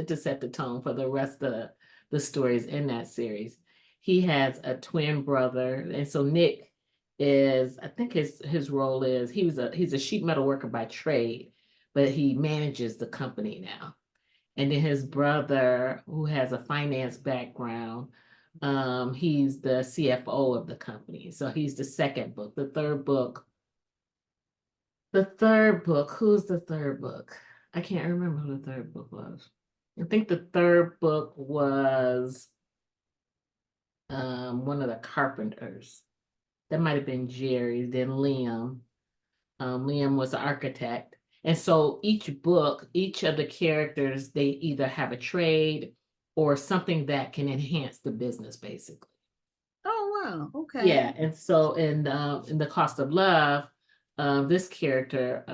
to set the tone for the rest of the stories in that series. He has a twin brother, and so Nick is, I think his role is, he's a sheet metal worker by trade, but he manages the company now. And then his brother, who has a finance background, he's the CFO of the company. So he's the second book. The third book, who's the third book? I can't remember who the third book was. I think the third book was one of the carpenters. That might have been Jerry, then Liam. Liam was the architect. And so each book, each of the characters, they either have a trade or something that can enhance the business, basically. Oh, wow. Okay. Yeah. And so in The Cost of Love, this character,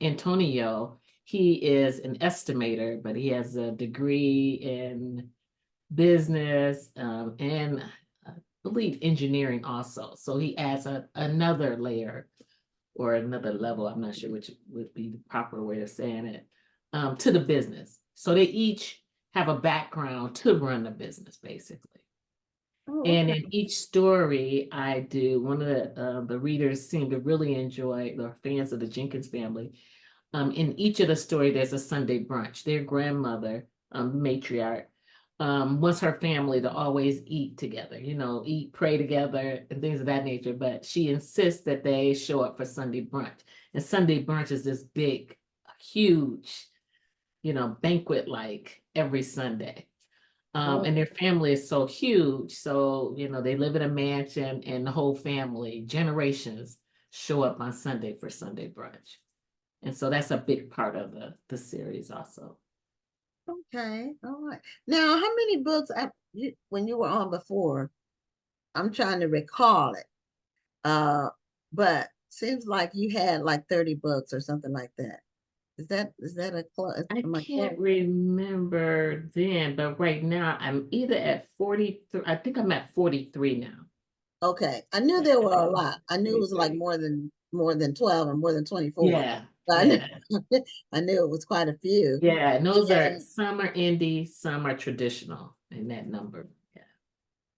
Antonio, he is an estimator, but he has a degree in business and I believe engineering also. So he adds another layer or another level, I'm not sure which would be the proper way of saying it, to the business. So they each have a background to run the business, basically. Oh, And okay. in each story I do, one of the readers seem to really enjoy, the fans of the Jenkins family. In each of the story, there's a Sunday brunch. Their grandmother, matriarch, wants her family to always eat together, eat, pray together, and things of that nature. But she insists that they show up for Sunday brunch. And Sunday brunch is this big, huge, banquet like every Sunday. And their family is so huge. So, they live in a mansion and the whole family, generations, show up on Sunday for Sunday brunch. And so that's a big part of the series also. Okay. All right. Now, how many books when you were on before? I'm trying to recall it. But seems like you had like 30 books or something like that. Is that a close? I can't remember then, but right now I'm either at 43. I think I'm at 43 now. Okay. I knew there were a lot. I knew it was like more than 12 or more than 24. Yeah. Yeah. I knew it was quite a few. Yeah, and those are, some are indie, some are traditional in that number. Yeah.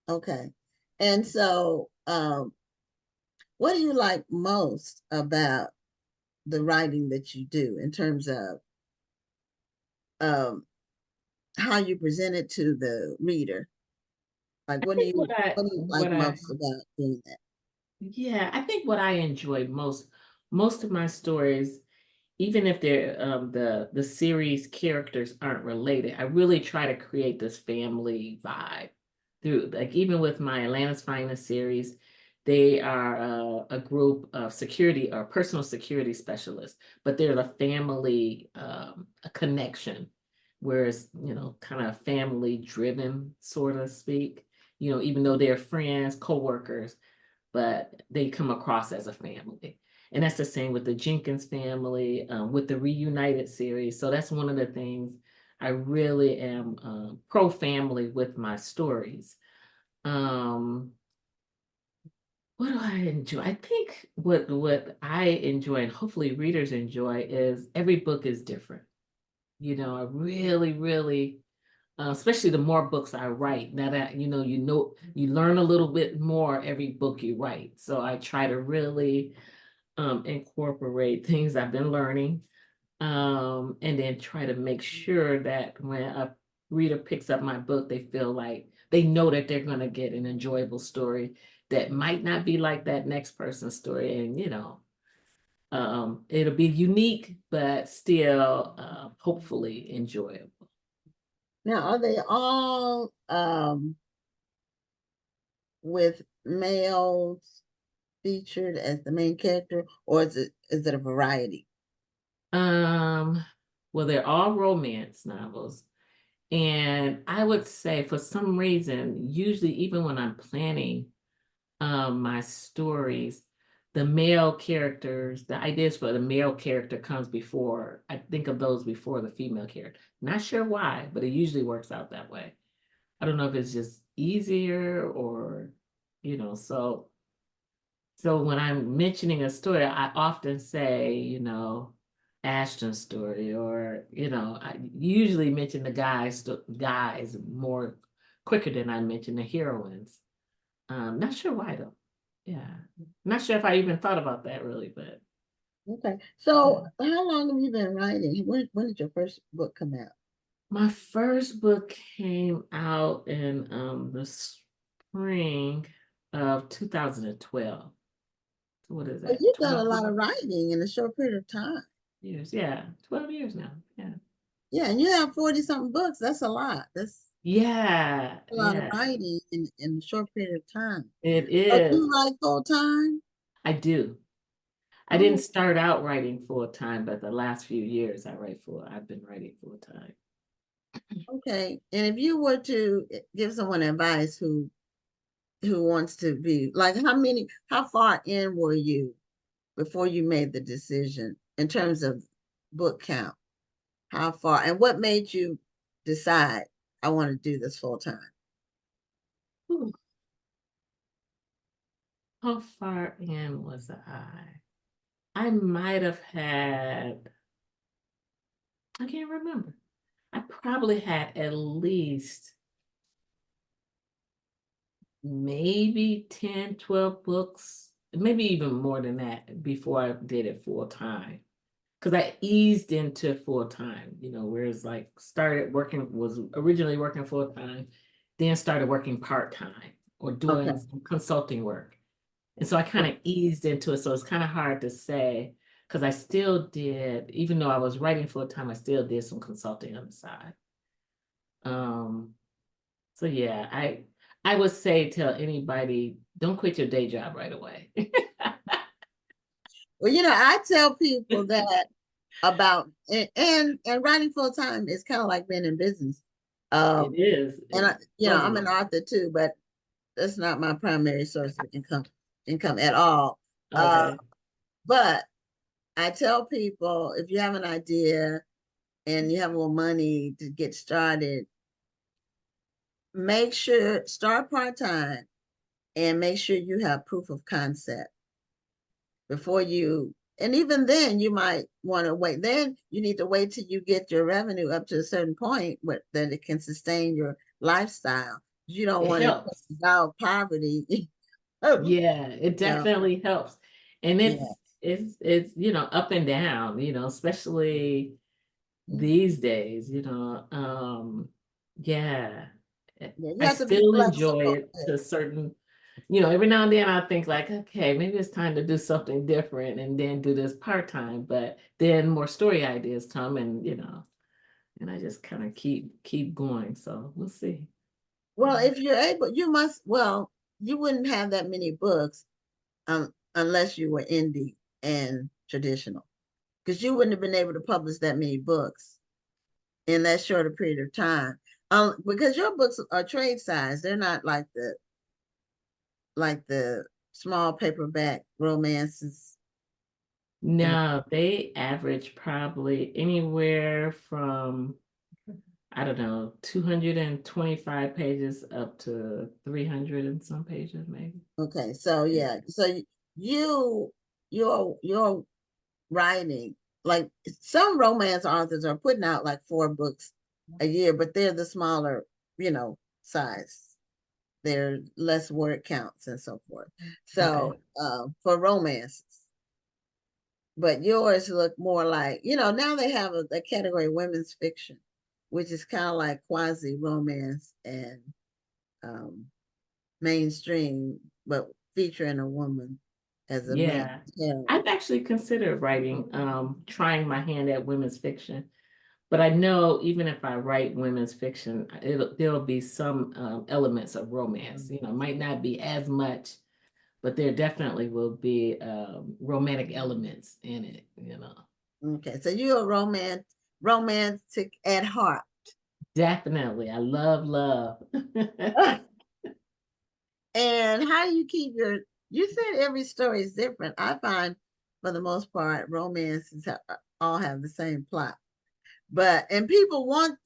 Okay. And so what do you like most about the writing that you do in terms of how you present it to the reader? Like what do you like most about doing that? Yeah, I think what I enjoy most of my stories, even if they're the series characters aren't related, I really try to create this family vibe through, like, even with my Atlanta's Finest series, they are a group of security or personal security specialists, but they're a family, a connection, whereas, kind of family driven, sort of speak, even though they're friends, co-workers, but they come across as a family. And that's the same with the Jenkins family, with the Reunited series. So that's one of the things I really am pro family with my stories. What do I enjoy? I think what I enjoy and hopefully readers enjoy is every book is different. I really, really, especially the more books I write, now that you learn a little bit more every book you write. So I try to really incorporate things I've been learning, and then try to make sure that when a reader picks up my book, they feel like they know that they're going to get an enjoyable story that might not be like that next person's story. And, it'll be unique, but still hopefully enjoyable. Now, are they all with males featured as the main character, or is it a variety? Well, they're all romance novels. And I would say for some reason, usually even when I'm planning my stories, the male characters, the ideas for the male character comes before, I think of those before the female character. Not sure why, but it usually works out that way. I don't know if it's just easier or, so when I'm mentioning a story, I often say, Ashton's story, or, I usually mention the guys more quicker than I mention the heroines. Not sure why though. Yeah. Not sure if I even thought about that really, but Okay. So how long have you been writing? When did your first book come out? my first book came out in the spring of 2012. So what is Well, that? you've done 12 a lot of writing in a short period of time. years. Yeah, 12 years now. Yeah. Yeah, and you have 40 something books. That's a lot. That's Yeah, a lot of yeah, writing in a short period of time. it So do is. you write full time? I do. I didn't Oh, start out writing full time, but the last few years I've been writing full time. okay. And if you were to give someone advice who wants to be like, how far in were you before you made the decision in terms of book count? How far and what made you decide I want to do this full time? Ooh, how far in was I? I might have had, I can't remember. I probably had at least maybe 10, 12 books, maybe even more than that before I did it full time. Because I eased into full time, whereas like was originally working full time, then started working part time or Okay. doing some consulting work. And so I kind of eased into it. So it's kind of hard to say because I still did, even though I was writing full time, I still did some consulting on the side. Um, so yeah, I would say tell anybody, don't quit your day job right away. Well, I tell people that about and writing full time is kind of like being in business. It is. And I'm an Totally. author too, but that's not my primary source of income at all. Okay. But I tell people if you have an idea and you have a little money to get started, make sure start part-time and make sure you have proof of concept before you, and even then you might want to wait. Then you need to wait till you get your revenue up to a certain point that it can sustain your lifestyle. You don't It want to helps. out poverty. Oh, Yeah, it yeah, definitely helps. And yeah. it's up and down, especially these days, yeah. Yeah, you I have to be still enjoy flexible. it to a certain every now and then I think like, okay, maybe it's time to do something different and then do this part-time, but then more story ideas come and I just kind of keep going. So we'll see. Well, if you're able, you wouldn't have that many books unless you were indie and traditional, because you wouldn't have been able to publish that many books in that shorter period of time. Because your books are trade size, they're not like the small paperback romances. No, they average probably anywhere from, I don't know, 225 pages up to 300 and some pages, maybe. Okay, so yeah, so you your writing, like some romance authors are putting out like 4 books a year, but they're the smaller, size. They're less word counts and so forth. So for romances, but yours look more like, now they have a category women's fiction, which is kind of like quasi romance and mainstream, but featuring a woman as a main Yeah. character. I've actually considered writing, trying my hand at women's fiction, but I know even if I write women's fiction, there'll be some elements of romance. It might not be as much, but there definitely will be romantic elements in it. Okay, so you're a romantic at heart. Definitely. I love love. And how do you keep you said every story is different. I find for the most part, romances all have the same plot. And people want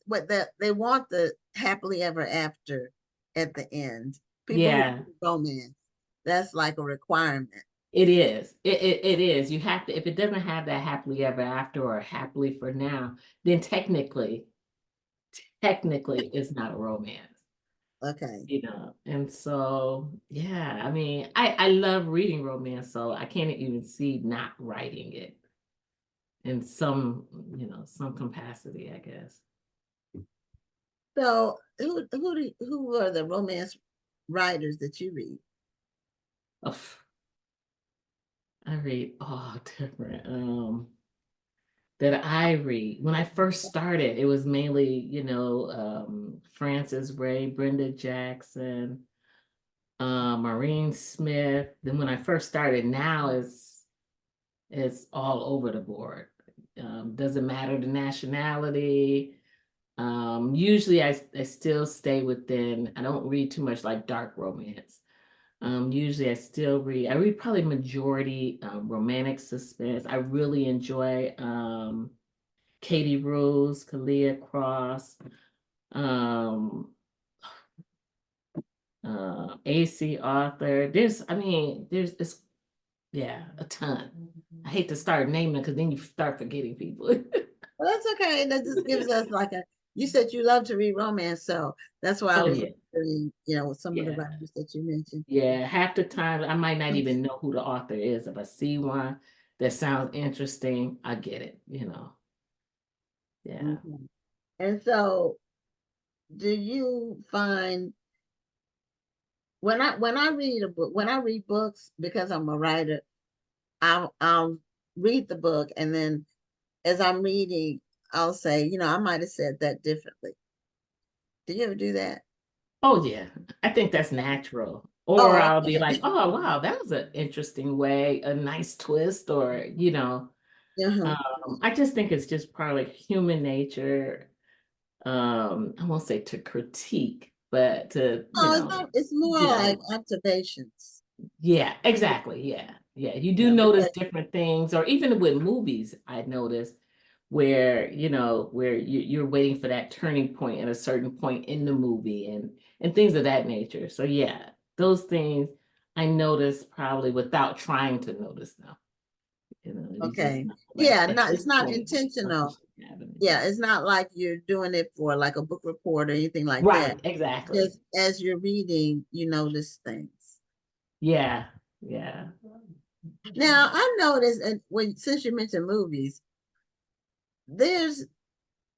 they want the happily ever after at the end. People who Yeah, do romance, that's like a requirement. it is. It is. You have to, if it doesn't have that happily ever after or happily for now, then technically it's not a romance. Okay. And so yeah, I mean, I love reading romance, so I can't even see not writing it in some capacity, I guess. So who are the romance writers that you read? Oh, I read all different that I read. When I first started, it was mainly, Frances Ray, Brenda Jackson, Maureen Smith. Then when I first started, now it's all over the board. Doesn't matter the nationality. Usually I still stay within, I don't read too much like dark romance. Usually I read probably majority romantic suspense. I really enjoy Katie Rose, Kalia Cross, um, AC Arthur. There's a ton. I hate to start naming because then you start forgetting people. Well, that's okay. That just gives us you said you love to read romance, so that's why I Oh was yeah, wondering, with some of the yeah, writers that you mentioned. yeah. Half the time I might not even know who the author is. If I see one that sounds interesting, I get it. Yeah. Mhm. And so, do you find when I read a book, when I read books, because I'm a writer, I'll read the book, and then as I'm reading, I'll say, I might have said that differently. Do you ever do that? Oh yeah, I think that's natural. Or Oh, I'll be like, okay. oh wow, that was an interesting way, a nice twist, or. Uh-huh. I just think it's just part of human nature. I won't say to critique, but to, Oh, it's not. It's more you like know, observations. yeah, exactly. Yeah. Yeah. You do Yeah, notice because different things, or even with movies, I noticed where you're waiting for that turning point at a certain point in the movie and things of that nature. So yeah, those things I noticed probably without trying to notice them. You just okay, know, like yeah, at not this it's not point, something intentional. should happen. Yeah, it's not like you're doing it for like a book report or anything like that. Right, exactly. Just as you're reading, you notice things. Yeah, yeah. Now, I noticed, and since you mentioned movies, there's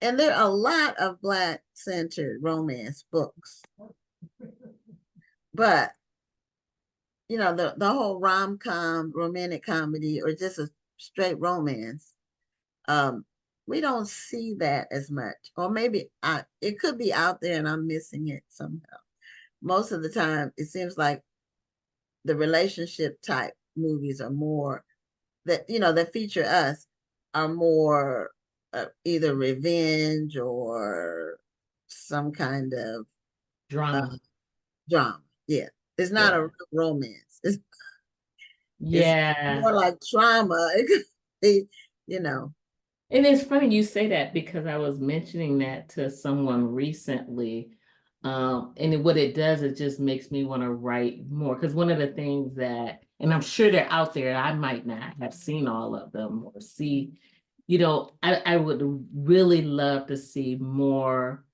there are a lot of Black-centered romance books, but you know, the whole rom-com, romantic comedy, or just a straight romance. We don't see that as much, or maybe it could be out there and I'm missing it somehow. Most of the time, it seems like the relationship type movies are more that, you know, that feature us are more either revenge or some kind of Drama. drama. Yeah, it's not a Yeah. real romance. It's Yeah. more like trauma. It could be, you know. And it's funny you say that because I was mentioning that to someone recently. And what it does, it just makes me want to write more. Because one of the things that, and I'm sure they're out there, I might not have seen all of them or see, you know, I would really love to see more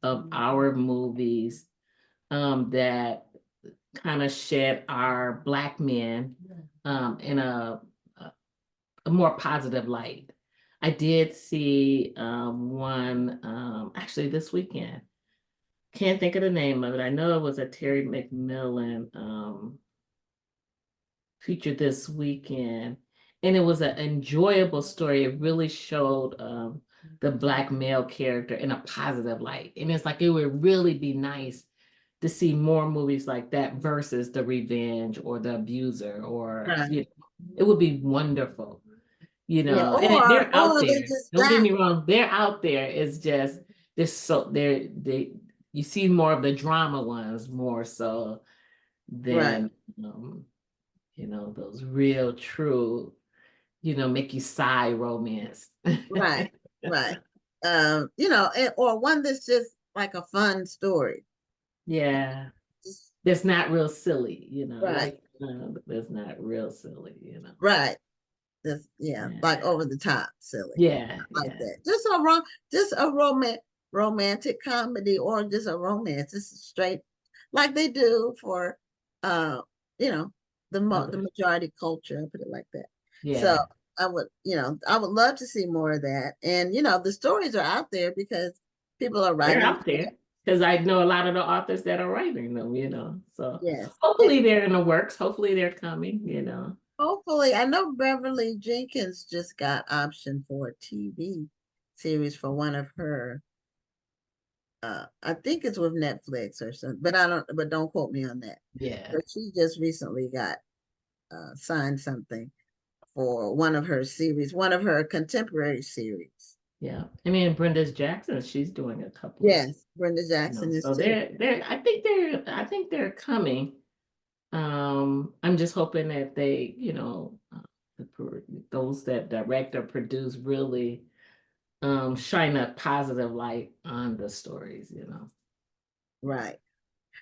of our movies that kind of shed our Black men in a more positive light. I did see one actually this weekend. Can't think of the name of it. I know it was a Terry McMillan feature this weekend, and it was an enjoyable story. It really showed the Black male character in a positive light, and it's like it would really be nice to see more movies like that versus the revenge or the abuser, or Right. you know, it would be wonderful. You Yeah, know, and they're out or they there. just Don't get die. me wrong, they're out there. It's just they you see more of the drama ones more so Right, than you know, those real true, you know, make you sigh romance. right, right. You know, or one that's just like a fun story. Yeah. Just- That's not real silly, you know. I Right, like that's not real silly, you know. right. That's yeah, Yeah. like over the top, silly. Yeah, Like yeah. that. Just a romantic comedy, or just a romance. Just straight like they do for you know, the Okay. majority culture, I'll put it like that. So Yeah. I would love to see more of that. And you know, the stories are out there because people are They're writing. out there because I know a lot of the authors that are writing them, you know. So Yes. hopefully they're in the works. Hopefully they're coming, you know. Hopefully, I know Beverly Jenkins just got option for a TV series for one of her. I think it's with Netflix or something, but don't quote me on that. Yeah. But she just recently got signed something for one of her series, one of her contemporary series. Yeah. I mean, Brenda Jackson, she's doing a couple of, Yes, Brenda you know, Jackson is so too. I think they're coming. I'm just hoping that they, you know, those that direct or produce really shine a positive light on the stories, you know. Right.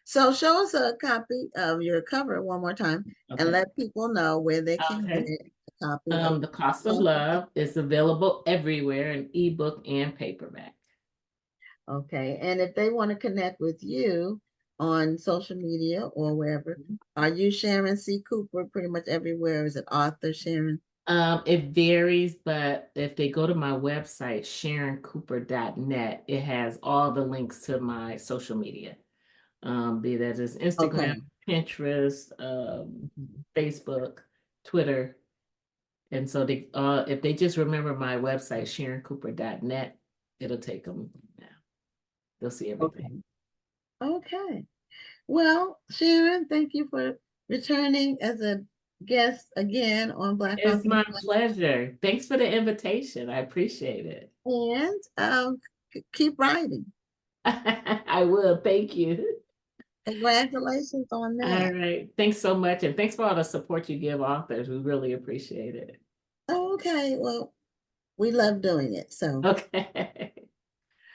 So show us a copy of your cover one more time and Okay. let people know where they can Okay. get a copy of The Cost of Love is available everywhere in ebook and paperback. Okay. And if they want to connect with you on social media or wherever, are you Sharon C. Cooper pretty much everywhere? Is it author Sharon? It varies, but if they go to my website, SharonCooper.net, it has all the links to my social media. Be that as Instagram, Okay. Pinterest, Facebook, Twitter. And so they if they just remember my website, SharonCooper.net, it'll take them now. They'll see everything. Okay. Well, Sharon, thank you for returning as a guest again on Black It's Authors. my pleasure. Thanks for the invitation. I appreciate it. And keep writing. I will. Thank you. Congratulations on All that. right. Thanks so much. And thanks for all the support you give authors. We really appreciate it. Okay. Well, we love doing it. So, Okay.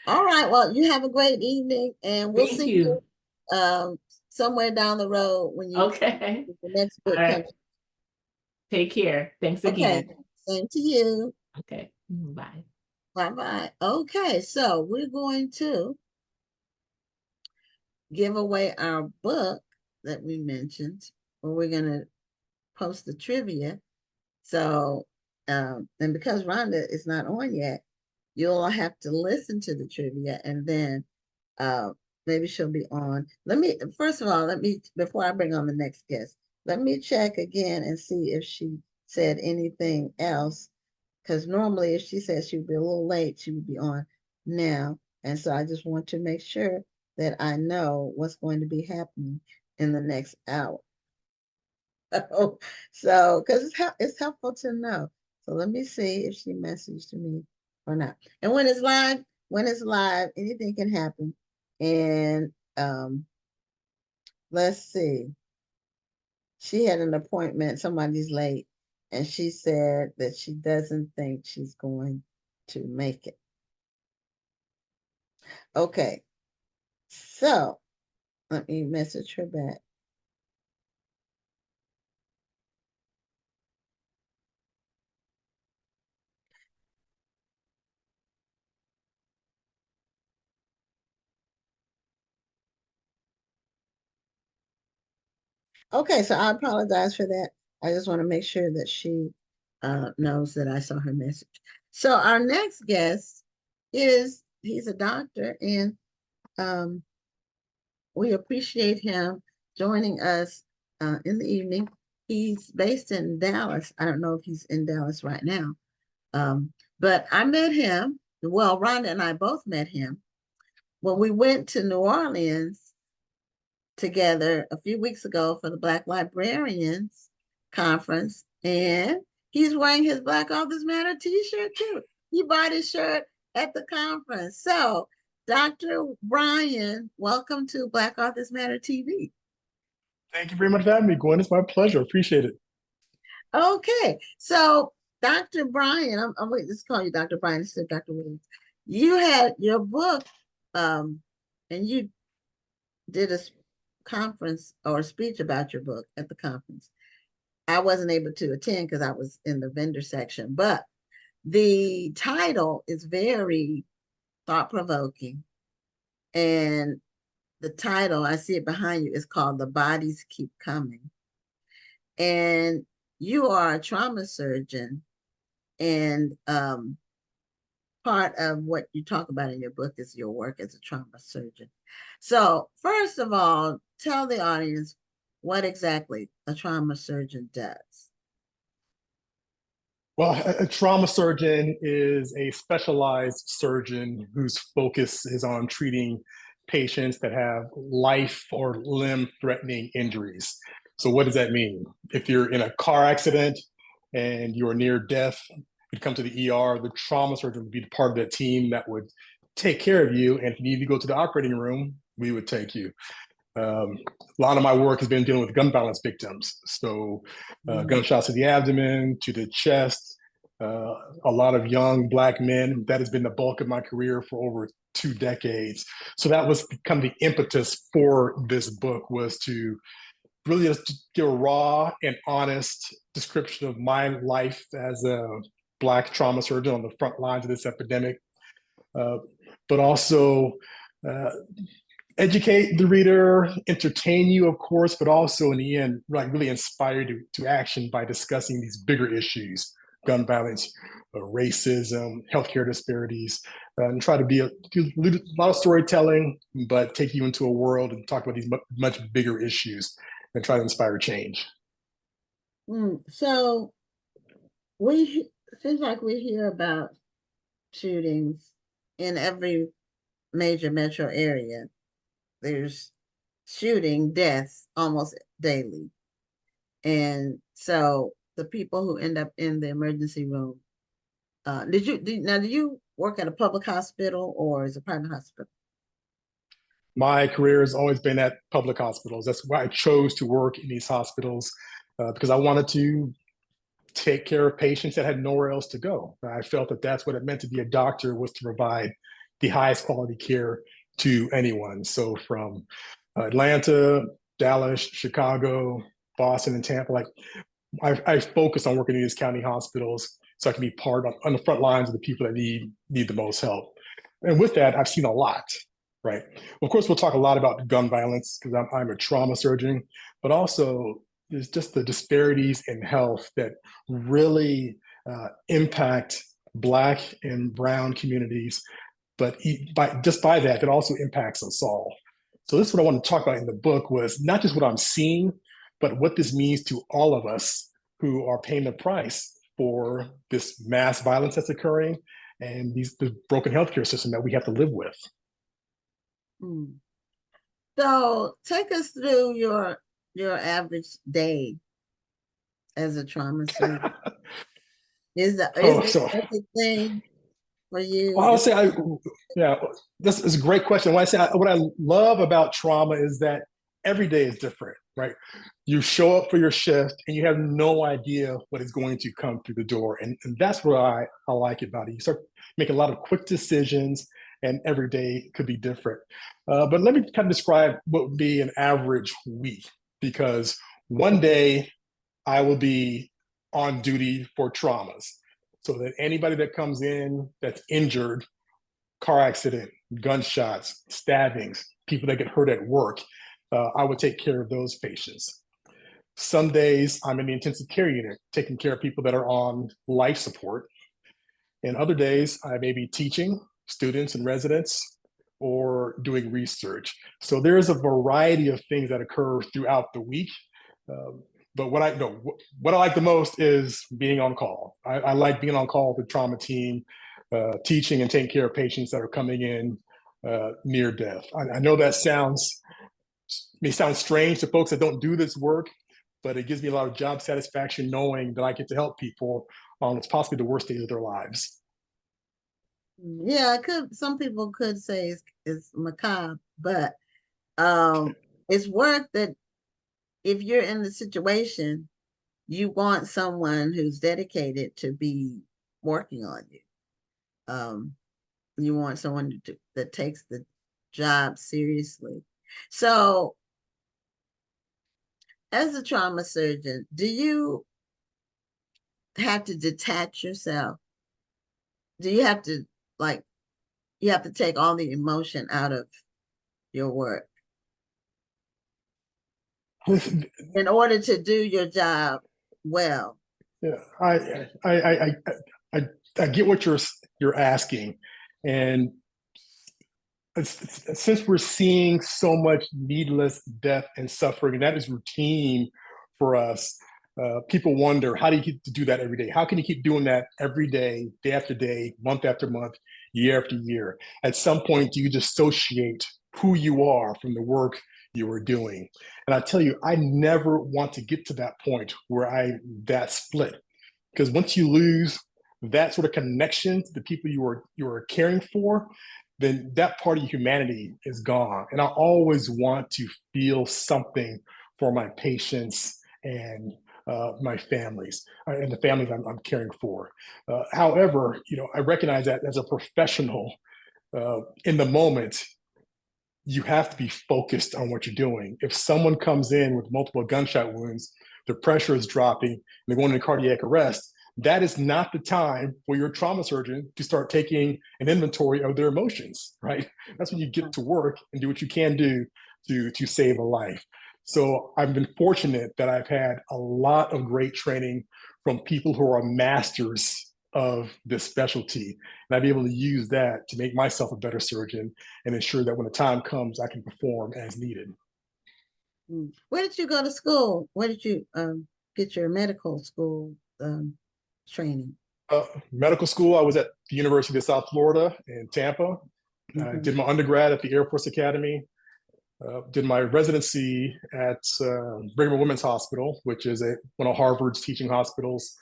all right. Well, you have a great evening, and we'll Thank see you you. somewhere down the road when Okay. the next All book right. comes. Take care. Thanks Okay. again. Same to you. Okay. Bye. Bye-bye. Okay. So we're going to give away our book that we mentioned, or we're going to post the trivia. So, and because Rhonda is not on yet, you'll have to listen to the trivia and then maybe she'll be on. First of all, before I bring on the next guest, Let me check again and see if she said anything else. Because normally if she said she would be a little late, she would be on now. And so I just want to make sure that I know what's going to be happening in the next hour. So, because it's helpful to know. So let me see if she messaged me or not. And when it's live, anything can happen. And let's see. She had an appointment, somebody's late, and she said that she doesn't think she's going to make it. Okay, so let me message her back. Okay, so I apologize for that. I just want to make sure that she knows that I saw her message. So our next guest he's a doctor, and we appreciate him joining us in the evening. He's based in Dallas. I don't know if he's in Dallas right now, but I met him. Well, Rhonda and I both met him when we went to New Orleans together a few weeks ago for the Black Librarians Conference, and he's wearing his Black Authors Matter t-shirt too. He bought his shirt at the conference. So, Dr. Brian, welcome to Black Authors Matter TV. Thank you very much for having me, Gwen. It's my pleasure. Appreciate it. Okay, so Dr. Brian, I'm waiting to call you Dr. Brian instead of Dr. Williams. You had your book, and you did a conference or a speech about your book at the conference. I wasn't able to attend because I was in the vendor section, but the title is very thought-provoking. And the title, I see it behind you, is called The Bodies Keep Coming. And you are a trauma surgeon, and part of what you talk about in your book is your work as a trauma surgeon. So first of all, tell the audience what exactly a trauma surgeon does. Well, a trauma surgeon is a specialized surgeon whose focus is on treating patients that have life or limb-threatening injuries. So what does that mean? If you're in a car accident and you're near death, you'd come to the ER, the trauma surgeon would be part of the team that would take care of you. And if you need to go to the operating room, we would take you. A lot of my work has been dealing with gun violence victims. So gunshots to the abdomen, to the chest, a lot of young Black men. That has been the bulk of my career for over 2 decades. So that was kind of the impetus for this book, was to really just give a raw and honest description of my life as a Black trauma surgeon on the front lines of this epidemic, but also educate the reader, entertain you, of course, but also in the end, like really inspire you to action by discussing these bigger issues: gun violence, racism, healthcare disparities, and try to do a lot of storytelling, but take you into a world and talk about these much bigger issues and try to inspire change. So seems like we hear about shootings in every major metro area. There's shooting deaths almost daily. And so the people who end up in the emergency room, do you work at a public hospital or is it a private hospital? My career has always been at public hospitals. That's why I chose to work in these hospitals, because I wanted to take care of patients that had nowhere else to go. I felt that that's what it meant to be a doctor, was to provide the highest quality care to anyone. So from Atlanta, Dallas, Chicago, Boston, and Tampa, like I focus on working in these county hospitals so I can be part on the front lines of the people that need the most help. And with that, I've seen a lot, right? Of course, we'll talk a lot about gun violence because I'm a trauma surgeon, but also there's just the disparities in health that really impact Black and Brown communities. But by that, it also impacts us all. So this is what I want to talk about in the book, was not just what I'm seeing, but what this means to all of us who are paying the price for this mass violence that's occurring and the broken healthcare system that we have to live with. Mm. So take us through your average day as a trauma surgeon. Is there such a thing for you? Well, I would say, this is a great question. When I say what I love about trauma is that every day is different, right? You show up for your shift and you have no idea what is going to come through the door. And that's what I like about it. You start making a lot of quick decisions and every day could be different. But let me kind of describe what would be an average week, because one day I will be on duty for traumas. So that anybody that comes in that's injured, car accident, gunshots, stabbings, people that get hurt at work, I would take care of those patients. Some days I'm in the intensive care unit, taking care of people that are on life support. And other days I may be teaching students and residents or doing research. So there's a variety of things that occur throughout the week. But what I like the most is being on call. I like being on call with the trauma team, teaching and taking care of patients that are coming in near death. I know that may sound strange to folks that don't do this work, but it gives me a lot of job satisfaction knowing that I get to help people on what's possibly the worst days of their lives. Yeah, some people could say it's macabre, but it's work that if you're in the situation, you want someone who's dedicated to be working on you. You want someone that takes the job seriously. So as a trauma surgeon, do you have to detach yourself? Do you have to you have to take all the emotion out of your work in order to do your job well? Yeah, I get what you're asking, and since we're seeing so much needless death and suffering, and that is routine for us, people wonder, how do you get to do that every day? How can you keep doing that every day, day after day, month after month, year after year? At some point, do you dissociate who you are from the work you are doing? And I tell you, I never want to get to that point where that split, because once you lose that sort of connection to the people you are caring for, then that part of humanity is gone. And I always want to feel something for my patients and my families and the families I'm caring for. However, I recognize that as a professional, in the moment, you have to be focused on what you're doing. If someone comes in with multiple gunshot wounds, their pressure is dropping, and they're going into cardiac arrest, that is not the time for your trauma surgeon to start taking an inventory of their emotions, right? That's when you get to work and do what you can do to save a life. So I've been fortunate that I've had a lot of great training from people who are masters of this specialty. And I'd be able to use that to make myself a better surgeon and ensure that when the time comes, I can perform as needed. Where did you go to school? Where did you get your medical school training? Medical school, I was at the University of South Florida in Tampa. I did my undergrad at the Air Force Academy. Did my residency at Brigham and Women's Hospital, which is one of Harvard's teaching hospitals.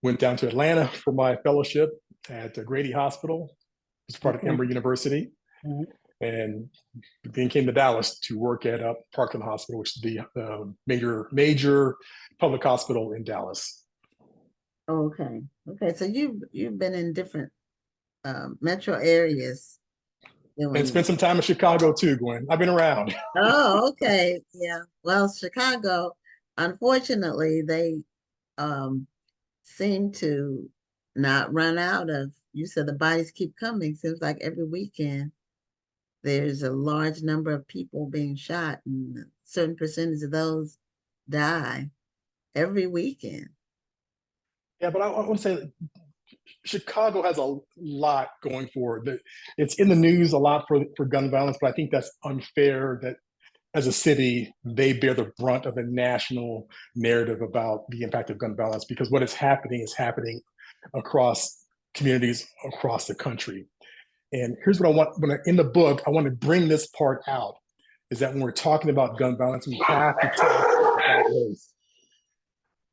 Went down to Atlanta for my fellowship at Grady Hospital, which is part of Emory University. And then came to Dallas to work at Parkland Hospital, which is the major public hospital in Dallas. Okay. So you've been in different metro areas. And spent some time in Chicago too, Gwen. I've been around. Oh, okay. Yeah. Well, Chicago, unfortunately, they seem to not run out of, you said the bodies keep coming. Seems like every weekend there's a large number of people being shot, and a certain percentage of those die every weekend. Yeah, but I want to say Chicago has a lot going for it. It's in the news a lot for gun violence, but I think that's unfair that as a city, they bear the brunt of the national narrative about the impact of gun violence, because what is happening across communities across the country. And here's what I want, in the book, I want to bring this part out, is that when we're talking about gun violence, we have to talk about race.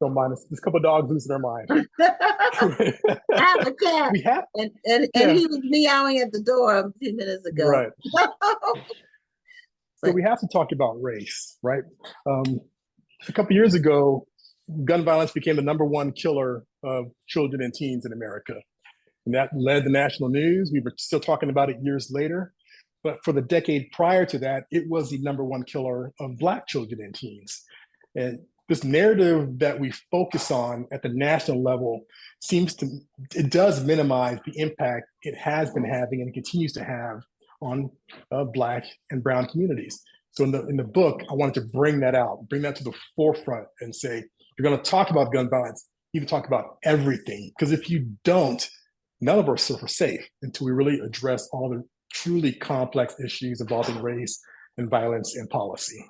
Don't mind us. There's a couple of dogs losing their mind. I have a cat, and he was meowing at the door a few minutes ago. Right. So we have to talk about race, right? A couple of years ago, gun violence became the #1 killer of children and teens in America. And that led the national news. We were still talking about it years later. But for the decade prior to that, it was the #1 killer of Black children and teens. And this narrative that we focus on at the national level it does minimize the impact it has been having and continues to have on Black and Brown communities. So in the book, I wanted to bring that out, bring that to the forefront and say, you're going to talk about gun violence, you can talk about everything. Because if you don't, none of us are safe until we really address all the truly complex issues involving race and violence and policy.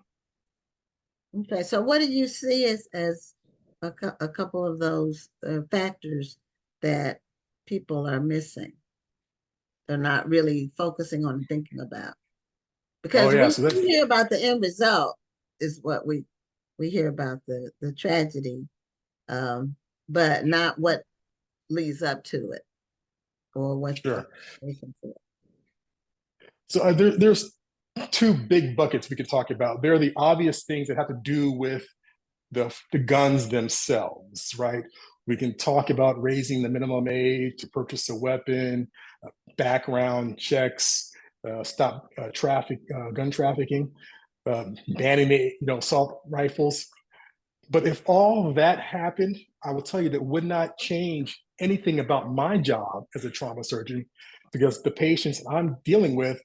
Okay, so what do you see as a couple of those factors that people are missing? They're not really focusing on thinking about. Because we hear about the end result is what we hear about the tragedy, but not what leads up to it or what's the reason for it. So there's two big buckets we could talk about. There are the obvious things that have to do with the guns themselves, right? We can talk about raising the minimum age to purchase a weapon, background checks, stop gun trafficking, banning assault rifles. But if all that happened, I will tell you that would not change anything about my job as a trauma surgeon, because the patients I'm dealing with,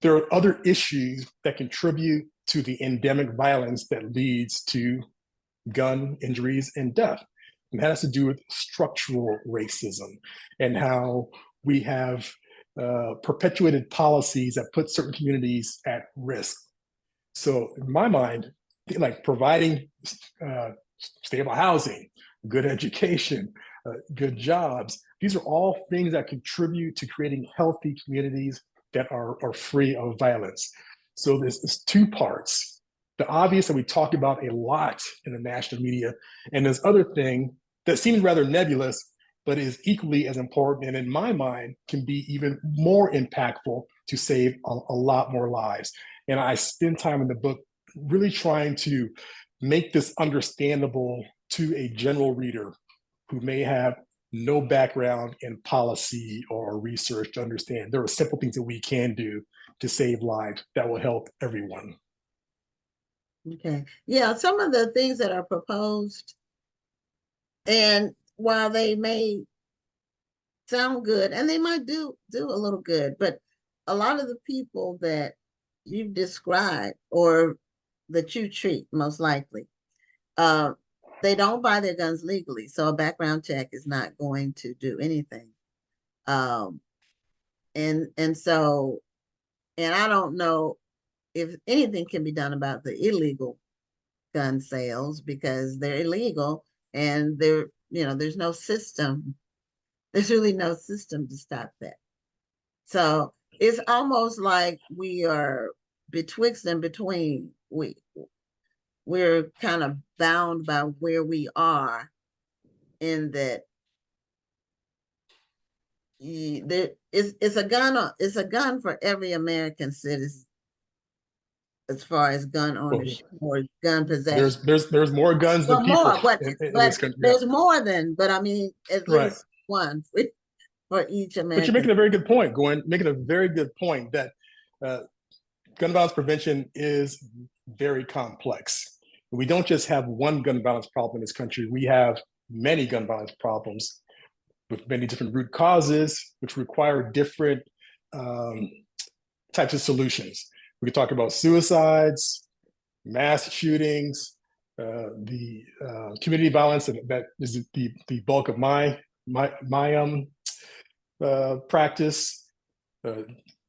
there are other issues that contribute to the endemic violence that leads to gun injuries and death. And that has to do with structural racism and how we have perpetuated policies that put certain communities at risk. So in my mind, like providing stable housing, good education, good jobs, these are all things that contribute to creating healthy communities that are free of violence. So there's two parts. The obvious that we talk about a lot in the national media, and this other thing that seems rather nebulous, but is equally as important, and in my mind, can be even more impactful to save a lot more lives. And I spend time in the book really trying to make this understandable to a general reader who may have no background in policy or research to understand there are simple things that we can do to save lives that will help everyone. Okay. Yeah, some of the things that are proposed, and while they may sound good, and they might do a little good, but a lot of the people that you've described or that you treat, most likely, they don't buy their guns legally, so a background check is not going to do anything. And I don't know if anything can be done about the illegal gun sales, because they're illegal and there's no system. There's really no system to stop that. So it's almost like we are betwixt and between. We're kind of bound by where we are, in that it's a gun for every American citizen as far as gun ownership or gun possession. There's more guns than people in this country. There's more than, but I mean, at least one for each American. But you're making a very good point, Gwen. Making a very good point that gun violence prevention is very complex. We don't just have one gun violence problem in this country. We have many gun violence problems with many different root causes, which require different types of solutions. We could talk about suicides, mass shootings, the community violence that is the bulk of my practice,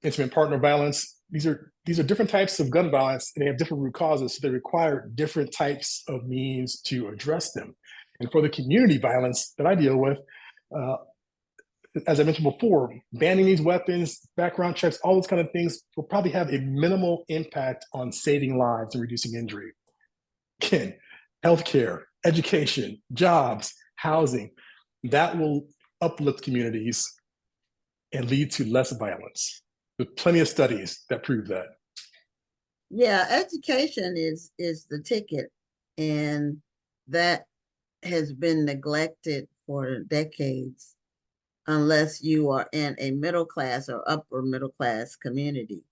intimate partner violence, these are different types of gun violence, and they have different root causes, so they require different types of means to address them. And for the community violence that I deal with, as I mentioned before, banning these weapons, background checks, all those kind of things will probably have a minimal impact on saving lives and reducing injury. Again, healthcare, education, jobs, housing, that will uplift communities and lead to less violence. There's plenty of studies that prove that. Yeah, education is the ticket, and that has been neglected for decades, unless you are in a middle class or upper middle class community.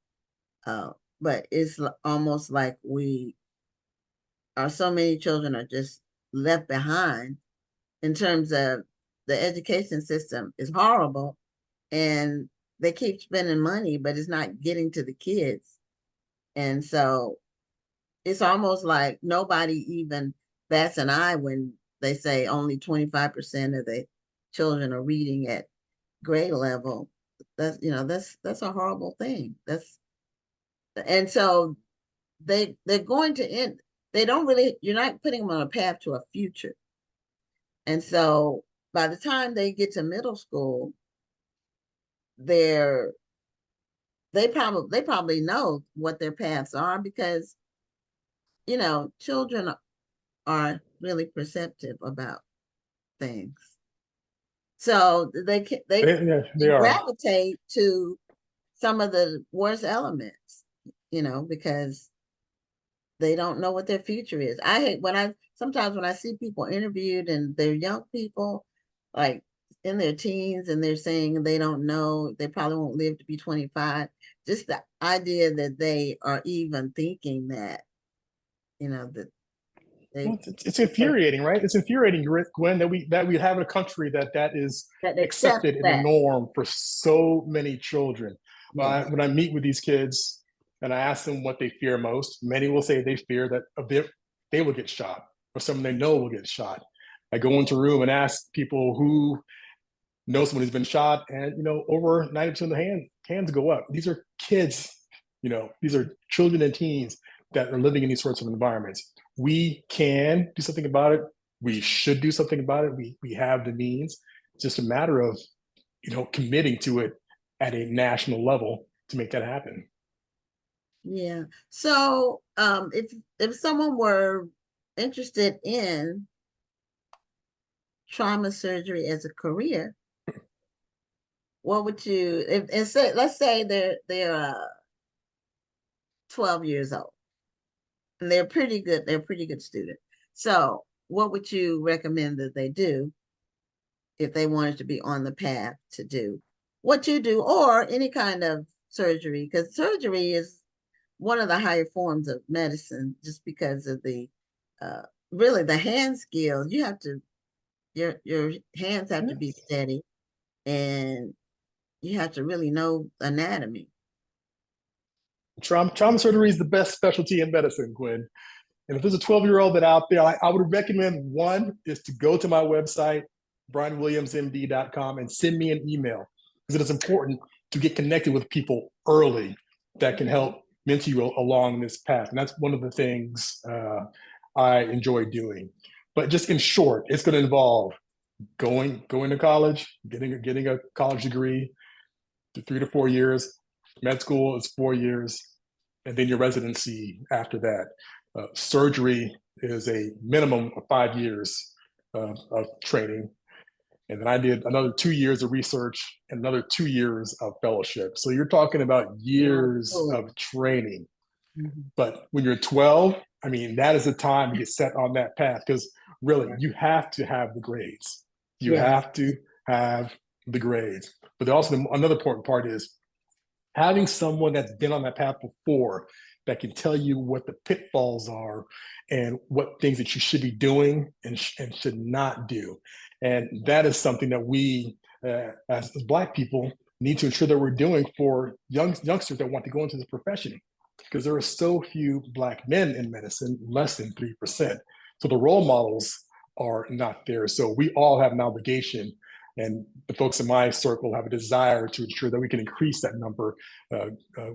But it's almost like so many children are just left behind in terms of the education system is horrible, and they keep spending money, but it's not getting to the kids. And so it's almost like nobody even bats an eye when they say only 25% of the children are reading at grade level. That's a horrible thing. And so they're going to end. You're not putting them on a path to a future. And so by the time they get to middle school, they probably know what their paths are, because children are really perceptive about things. So they are. gravitate to some of the worst elements, because they don't know what their future is. I hate sometimes when I see people interviewed and they're young people, like in their teens, and they're saying they don't know, they probably won't live to be 25. Just the idea that they are even thinking that, that it's infuriating, right? It's infuriating, Gwen, that we have a country that is accepted in the norm for so many children. Yes. When I meet with these kids and I ask them what they fear most, many will say they fear that they will get shot, or someone they know will get shot. I go into a room and ask people who know someone who's been shot, and over 90% of the hands go up. These are kids, these are children and teens that are living in these sorts of environments. We can do something about it. We should do something about it. We have the means. It's just a matter of, committing to it at a national level to make that happen. Yeah. So if someone were interested in trauma surgery as a career, what would you, let's say they're 12 years old, and they're pretty good student. So what would you recommend that they do if they wanted to be on the path to do what you do, or any kind of surgery? Because surgery is one of the higher forms of medicine, just because of the really the hand skills. You have to, your hands have to be steady, and you have to really know anatomy. Trauma surgery is the best specialty in medicine, Gwen. And if there's a 12-year-old that out there, I would recommend, one is to go to my website, brianwilliamsmd.com, and send me an email, because it is important to get connected with people early that can help mentor you along this path. And that's one of the things I enjoy doing. But just in short, it's going to involve going to college, getting a college degree, 3 to 4 years. Med school is 4 years, and then your residency after that. Surgery is a minimum of 5 years of training. And then I did another 2 years of research and another 2 years of fellowship. So you're talking about years of training. Mm-hmm. But when you're 12, that is the time to get set on that path, because really you have to have the grades. You have to have the grades. But also another important part is having someone that's been on that path before that can tell you what the pitfalls are and what things that you should be doing and should not do. And that is something that we, as Black people, need to ensure that we're doing for youngsters that want to go into this profession, because there are so few Black men in medicine, less than 3%. So the role models are not there. So we all have an obligation And the folks in my circle have a desire to ensure that we can increase that number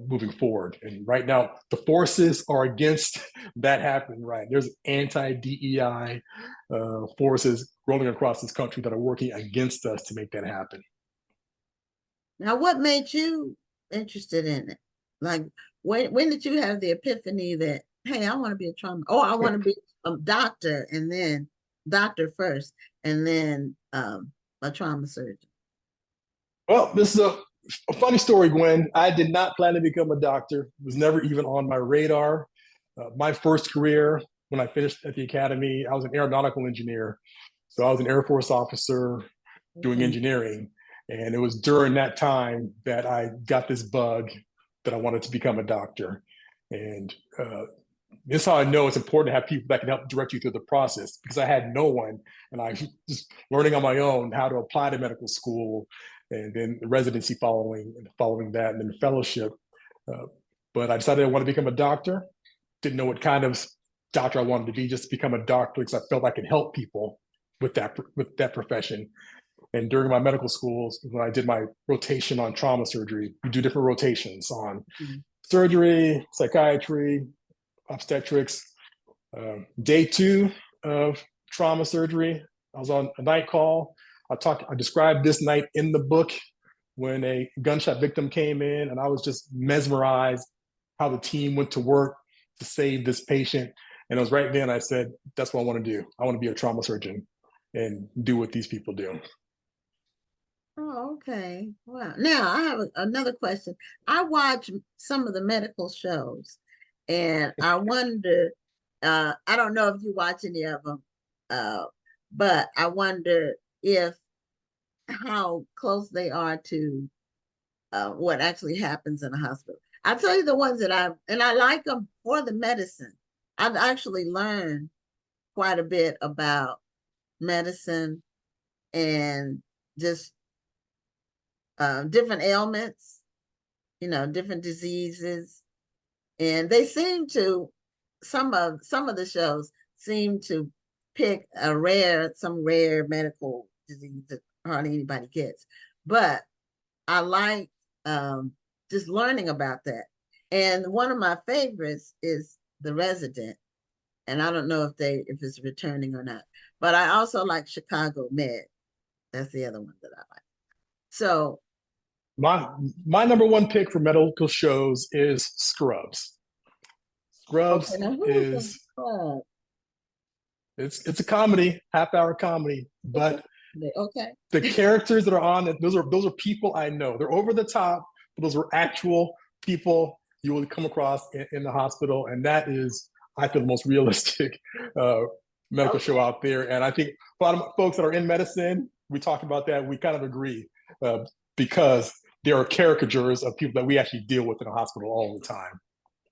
moving forward. And right now, the forces are against that happening, right? There's anti-DEI forces rolling across this country that are working against us to make that happen. Now, what made you interested in it? Like, when did you have the epiphany that, hey, I want to be a trauma, or I want to be a doctor, and then doctor first, and then a trauma surgeon? Well, this is a funny story, Gwen. I did not plan to become a doctor. It was never even on my radar. My first career, when I finished at the academy, I was an aeronautical engineer. So I was an Air Force officer doing engineering. And it was during that time that I got this bug that I wanted to become a doctor. And this is how I know it's important to have people that can help direct you through the process, because I had no one, and I was just learning on my own how to apply to medical school, and then the residency following that, and then the fellowship. But I decided I wanted to become a doctor. Didn't know what kind of doctor I wanted to be, just become a doctor because I felt I could help people with that profession. And during my medical schools, when I did my rotation on trauma surgery, we do different rotations on surgery, psychiatry, obstetrics. Day 2 of trauma surgery, I was on a night call. I described this night in the book when a gunshot victim came in, and I was just mesmerized how the team went to work to save this patient. And it was right then I said, that's what I want to do. I want to be a trauma surgeon and do what these people do. Oh, okay. Wow. Now I have another question. I watch some of the medical shows, and I wonder, I don't know if you watch any of them, but I wonder how close they are to what actually happens in a hospital. I'll tell you the ones that I like them for the medicine. I've actually learned quite a bit about medicine and just different ailments, different diseases. And they seem to, some of the shows seem to pick some rare medical disease that hardly anybody gets. But I like just learning about that. And one of my favorites is The Resident. And I don't know if it's returning or not. But I also like Chicago Med. That's the other one that I like. So my number one pick for medical shows is Scrubs. Scrubs is it's a comedy, half-hour comedy, but the characters that are on it, those are people I know. They're over the top, but those are actual people you will come across in the hospital, and that is, I feel, the most realistic medical show out there. And I think a lot of folks that are in medicine, we talk about that, we kind of agree, because there are caricatures of people that we actually deal with in the hospital all the time.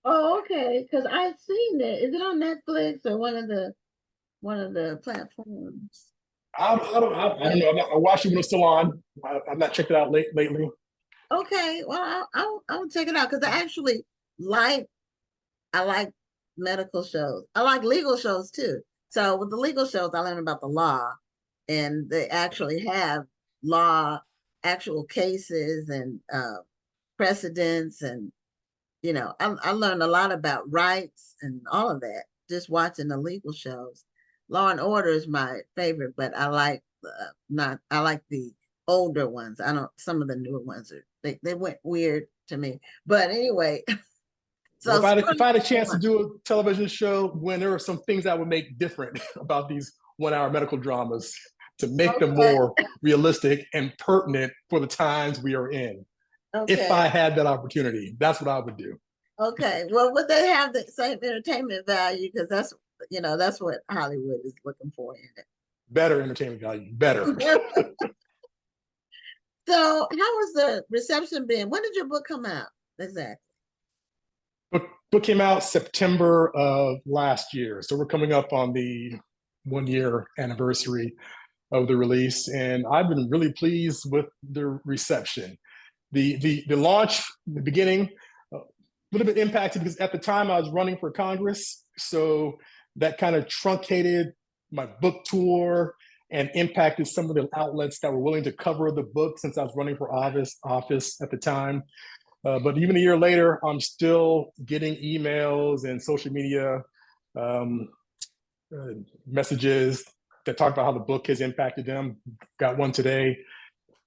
Oh, okay. Because I've seen it. Is it on Netflix or one of the platforms? I don't know. I watched it when it was still on. I've not checked it out lately. Okay, well, I'll check it out because I like medical shows. I like legal shows too. So with the legal shows, I learn about the law, and they actually have actual cases and precedents, and I learned a lot about rights and all of that just watching the legal shows. Law and Order is my favorite, but I like the older ones. Some of the newer ones they went weird to me. But anyway, so well, if I had a chance to do a television show when there were some things I would make different about these 1-hour medical dramas to make them more realistic and pertinent for the times we are in. Okay. If I had that opportunity, that's what I would do. Okay. Well, would they have the same entertainment value? Because that's what Hollywood is looking for in it. Better entertainment value. Better. So how was the reception been? When did your book come out? Exactly. Book came out September of last year. So we're coming up on the 1-year anniversary of the release. And I've been really pleased with the reception. The launch, the beginning, a little bit impacted because at the time I was running for Congress. So that kind of truncated my book tour and impacted some of the outlets that were willing to cover the book since I was running for office at the time. But even a year later, I'm still getting emails and social media messages that talk about how the book has impacted them. Got one today.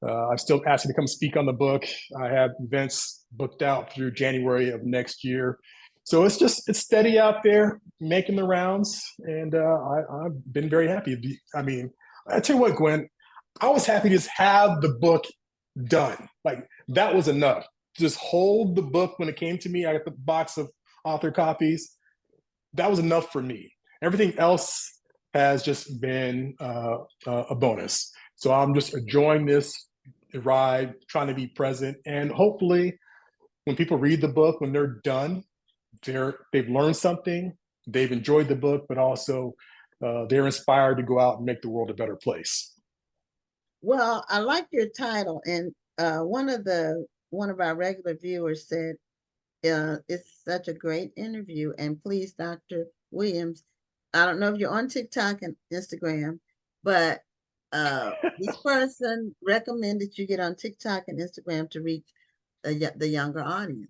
I'm still asking to come speak on the book. I have events booked out through January of next year. So it's steady out there, making the rounds, and I've been very happy. I mean, I tell you what, Gwen, I was happy to just have the book done. Like, that was enough. Just hold the book when it came to me. I got the box of author copies. That was enough for me. Everything else has just been a bonus. So I'm just enjoying this ride, trying to be present, and hopefully when people read the book, when they're done, they've learned something, they've enjoyed the book, but also they're inspired to go out and make the world a better place. Well, I like your title, and one of our regular viewers said, it's such a great interview, and please, Dr. Williams, I don't know if you're on TikTok and Instagram, but this person recommended you get on TikTok and Instagram to reach the younger audience.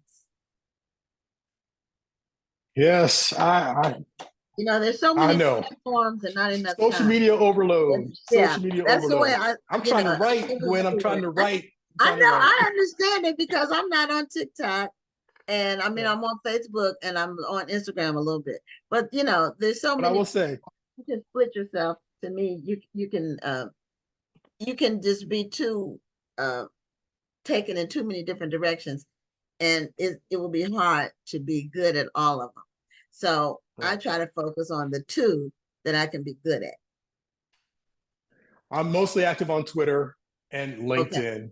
Yes, there's so many platforms and not enough social time. media overload. Yeah, Social media that's overload. the way I'm trying to write, Gwen. I'm trying to write. I understand it because I'm not on TikTok, and I mean, I'm on Facebook and I'm on Instagram a little bit, but there's so many. I will say, you can split yourself. To me, you can just be too taken in too many different directions, and it will be hard to be good at all of them. So I try to focus on the two that I can be good at. I'm mostly active on Twitter and LinkedIn.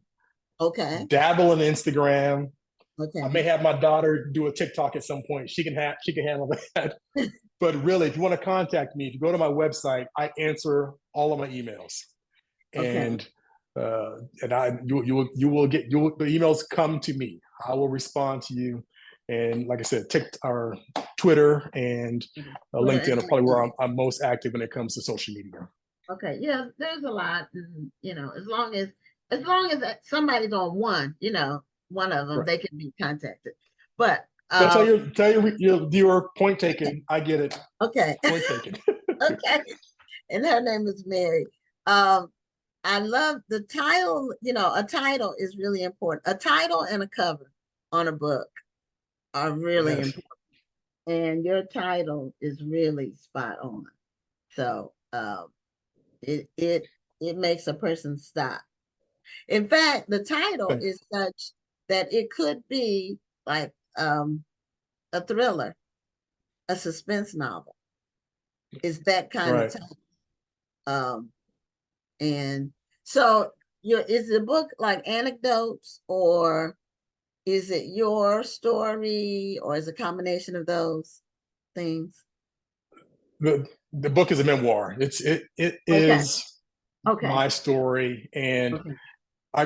Okay. Dabble in Instagram. Okay. I may have my daughter do a TikTok at some point. She can handle that. But really, if you want to contact me, if you go to my website, I answer all of my emails. Okay. And you will get the emails come to me. I will respond to you. And like I said, Twitter and LinkedIn are probably where I'm most active when it comes to social media. Okay, yeah, there's a lot, as long as somebody's on one of them, they can be contacted. But tell your viewer, point taken. I get it. Okay. Point taken. Okay. And her name is Mary. I love the title. A title is really important. A title and a cover on a book are really important. And your title is really spot on. So it makes a person stop. In fact, the title is such that it could be like a thriller, a suspense novel. Is that kind of title. And so is the book like anecdotes, or is it your story, or is it a combination of those things? The book is a memoir. It is my story, and I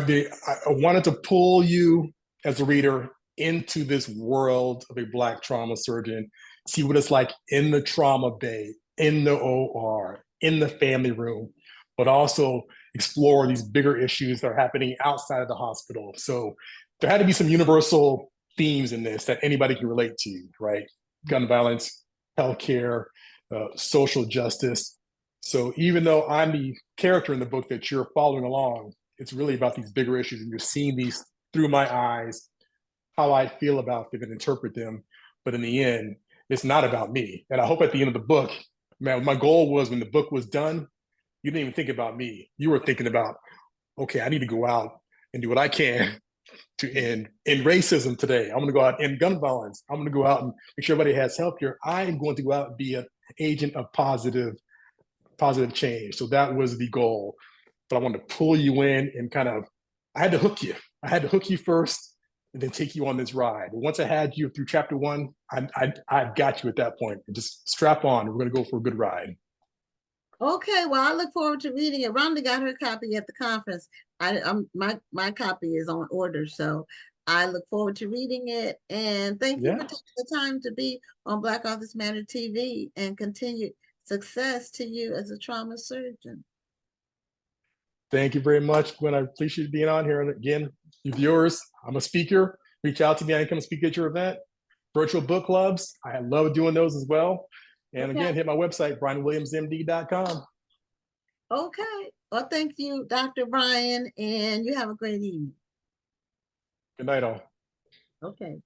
wanted to pull you as a reader into this world of a Black trauma surgeon, see what it's like in the trauma bay, in the OR, in the family room, but also explore these bigger issues that are happening outside of the hospital. So there had to be some universal themes in this that anybody can relate to, right? Gun violence, healthcare, social justice. So even though I'm the character in the book that you're following along, it's really about these bigger issues, and you're seeing these through my eyes, how I feel about them and interpret them. But in the end, it's not about me. And I hope at the end of the book, man, my goal was when the book was done, you didn't even think about me. You were thinking about, okay, I need to go out and do what I can to end racism today. I'm going to go out and end gun violence. I'm going to go out and make sure everybody has health care. I am going to go out and be an agent of positive change. So that was the goal. But I wanted to pull you in and I had to hook you. I had to hook you first and then take you on this ride. And once I had you through chapter 1, I got you at that point. Just strap on. We're going to go for a good ride. Okay, well, I look forward to reading it. Rhonda got her copy at the conference. My copy is on order, so I look forward to reading it. And thank you for taking the time to be on Black Authors Matter TV, and continued success to you as a trauma surgeon. Thank you very much, Gwen. I appreciate being on here. And again, you viewers, I'm a speaker. Reach out to me. I can come speak at your event. Virtual book clubs. I love doing those as well. And Okay. again, hit my website, brianwilliamsmd.com. Okay. Well, thank you, Dr. Brian, and you have a great evening. Good night, all. Okay.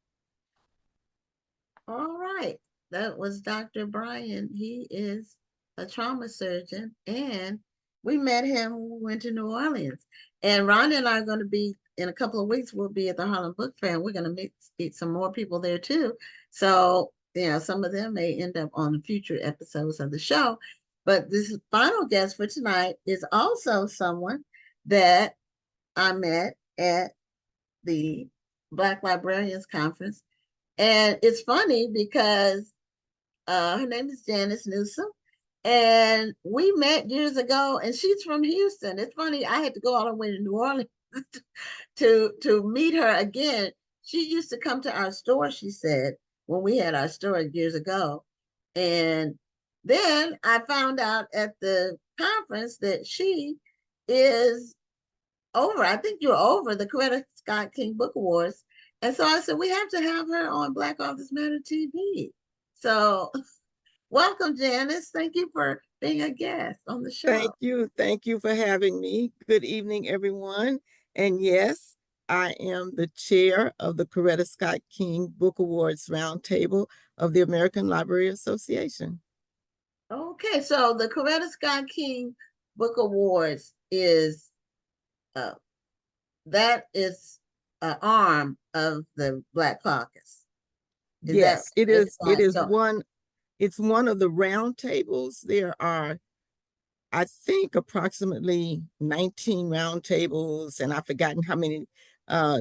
All right. That was Dr. Brian. He is a trauma surgeon, and we met him when we went to New Orleans. And Ron and I are going to be, in a couple of weeks, we'll be at the Harlem Book Fair, and we're going to meet some more people there too. So, some of them may end up on future episodes of the show. But this final guest for tonight is also someone that I met at the Black Librarians Conference. And it's funny because her name is Janice Newsum, and we met years ago, and she's from Houston. It's funny, I had to go all the way to New Orleans to meet her again. She used to come to our store, she said, when we had our store years ago. And then I found out at the conference that she is over, I think you're over the Coretta Scott King Book Awards. And so I said, we have to have her on Black Authors Matter TV. So welcome, Janice. Thank you for being a guest on the show. Thank you. Thank you for having me. Good evening, everyone. And yes, I am the chair of the Coretta Scott King Book Awards Roundtable of the American Library Association. Okay, so the Coretta Scott King Book Awards is that is an arm of the Black Caucus. Yes, it is. It is one. It's one of the roundtables. There are, I think, approximately 19 roundtables, and I've forgotten how many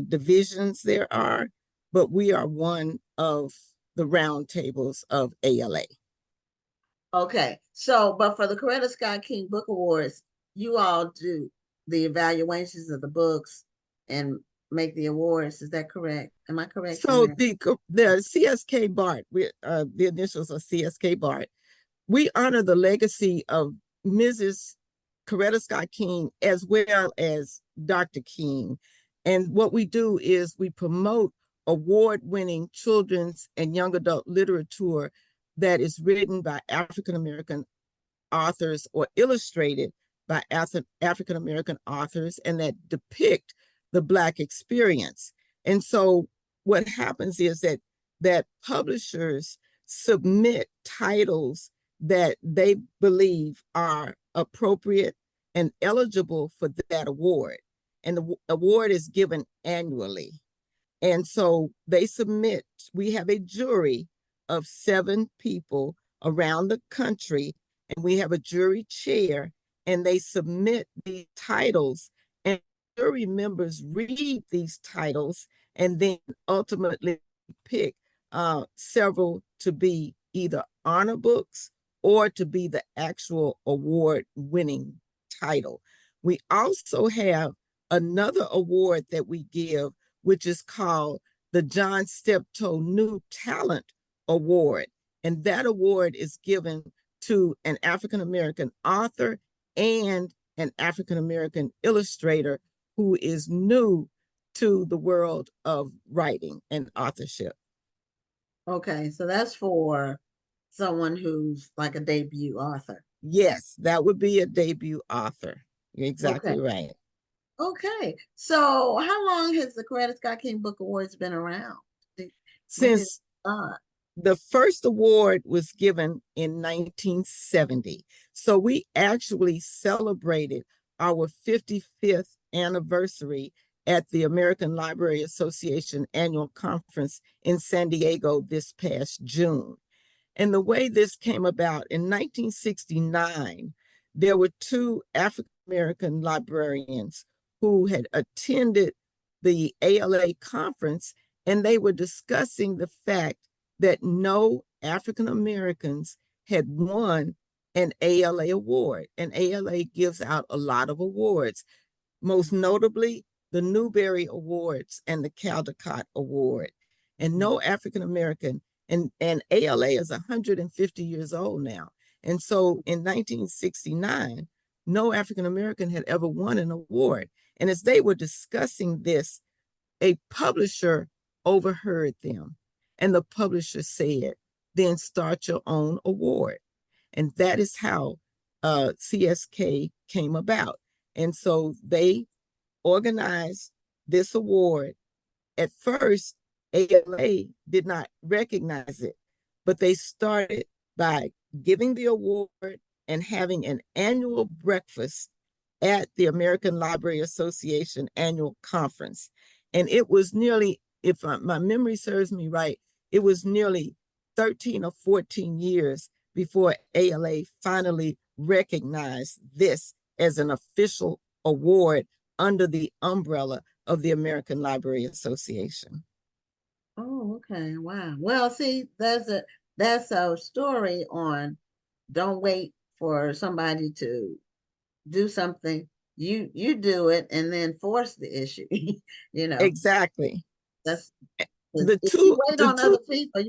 divisions there are, but we are one of the roundtables of ALA. Okay, so, but for the Coretta Scott King Book Awards, you all do the evaluations of the books and make the awards. Is that correct? Am I correct? So the CSK BART, the initials are CSK BART. We honor the legacy of Mrs. Coretta Scott King as well as Dr. King. And what we do is we promote award-winning children's and young adult literature that is written by African-American authors or illustrated by African-American authors and that depict the Black experience. And so what happens is that publishers submit titles that they believe are appropriate and eligible for that award. And the award is given annually. And so they submit, we have a jury of 7 people around the country, and we have a jury chair, and they submit these titles, and jury members read these titles and then ultimately pick several to be either honor books or to be the actual award-winning title. We also have another award that we give, which is called the John Steptoe New Talent Award. And that award is given to an African-American author and an African-American illustrator who is new to the world of writing and authorship. Okay, so that's for someone who's like a debut author. Yes, that would be a debut author. You're exactly right. Okay, so how long has the Coretta Scott King Book Awards been around? Since the first award was given in 1970. So we actually celebrated our 55th anniversary at the American Library Association annual conference in San Diego this past June. And the way this came about, in 1969, there were 2 African-American librarians who had attended the ALA conference, and they were discussing the fact that no African-Americans had won an ALA award. And ALA gives out a lot of awards, most notably the Newbery Awards and the Caldecott Award. And no African-American, and ALA is 150 years old now. And so in 1969, no African American had ever won an award. And as they were discussing this, a publisher overheard them. And the publisher said, then start your own award. And that is how CSK came about. And so they organized this award. At first, ALA did not recognize it, but they started by giving the award and having an annual breakfast at the American Library Association annual conference. And it was nearly, if my memory serves me right, it was nearly 13 or 14 years before ALA finally recognized this as an official award under the umbrella of the American Library Association. Oh, okay. Wow. Well, see, that's a story on don't wait for somebody to do something. You do it and then force the issue. Exactly. That's the if two you wait the on two other people,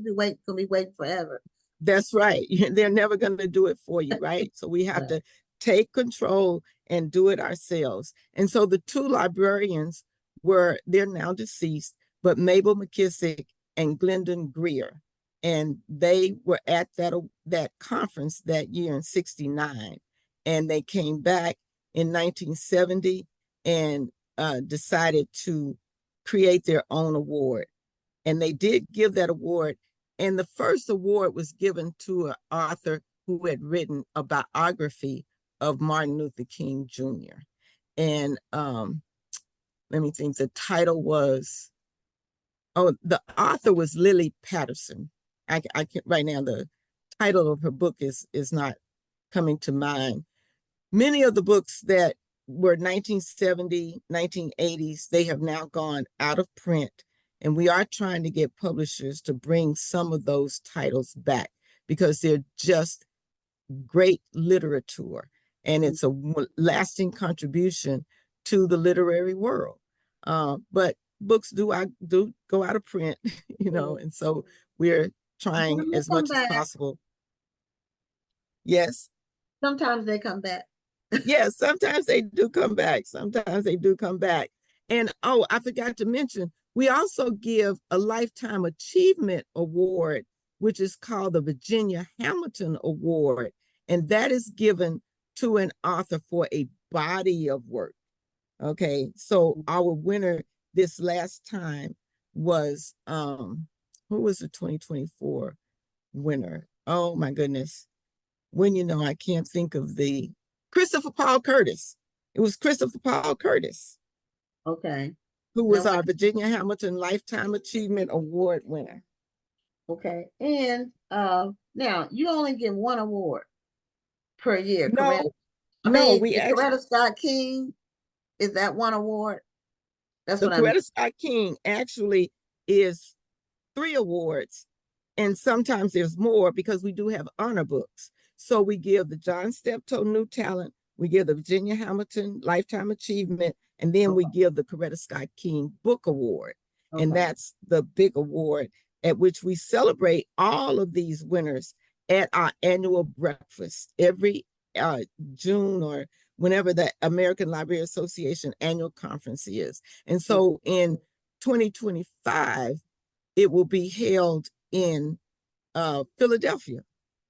gonna be waiting forever. That's right. They're never going to do it for you, right? So we have to take control and do it ourselves. And so the two librarians they're now deceased, but Mabel McKissick and Glendon Greer. And they were at that conference that year in '69. And they came back in 1970 and decided to create their own award. And they did give that award. And the first award was given to an author who had written a biography of Martin Luther King Jr. And let me think, the title was, the author was Lily Patterson. I can't right now, the title of her book is not coming to mind. Many of the books that were 1970, 1980s, they have now gone out of print. And we are trying to get publishers to bring some of those titles back because they're just great literature. And it's a lasting contribution to the literary world. But books do go out of print, and so we're trying as much as possible. Yes. Sometimes they come back. Yes, sometimes they do come back. Sometimes they do come back. And I forgot to mention, we also give a Lifetime Achievement Award, which is called the Virginia Hamilton Award. And that is given to an author for a body of work. Okay, so our winner this last time was, who was the 2024 winner? Oh my goodness. I can't think of Christopher Paul Curtis. It was Christopher Paul Curtis. Okay. Who was our Virginia Hamilton Lifetime Achievement Award winner. Okay. And now you only get one award per year, no, correct? Coretta Scott King, is that one award? That's the Coretta Scott King actually is 3 awards. And sometimes there's more because we do have honor books. So we give the John Steptoe New Talent, we give the Virginia Hamilton Lifetime Achievement, and then we give the Coretta Scott King Book Award. Okay. And that's the big award at which we celebrate all of these winners at our annual breakfast every June or whenever the American Library Association annual conference is. And so in 2025, it will be held in Philadelphia,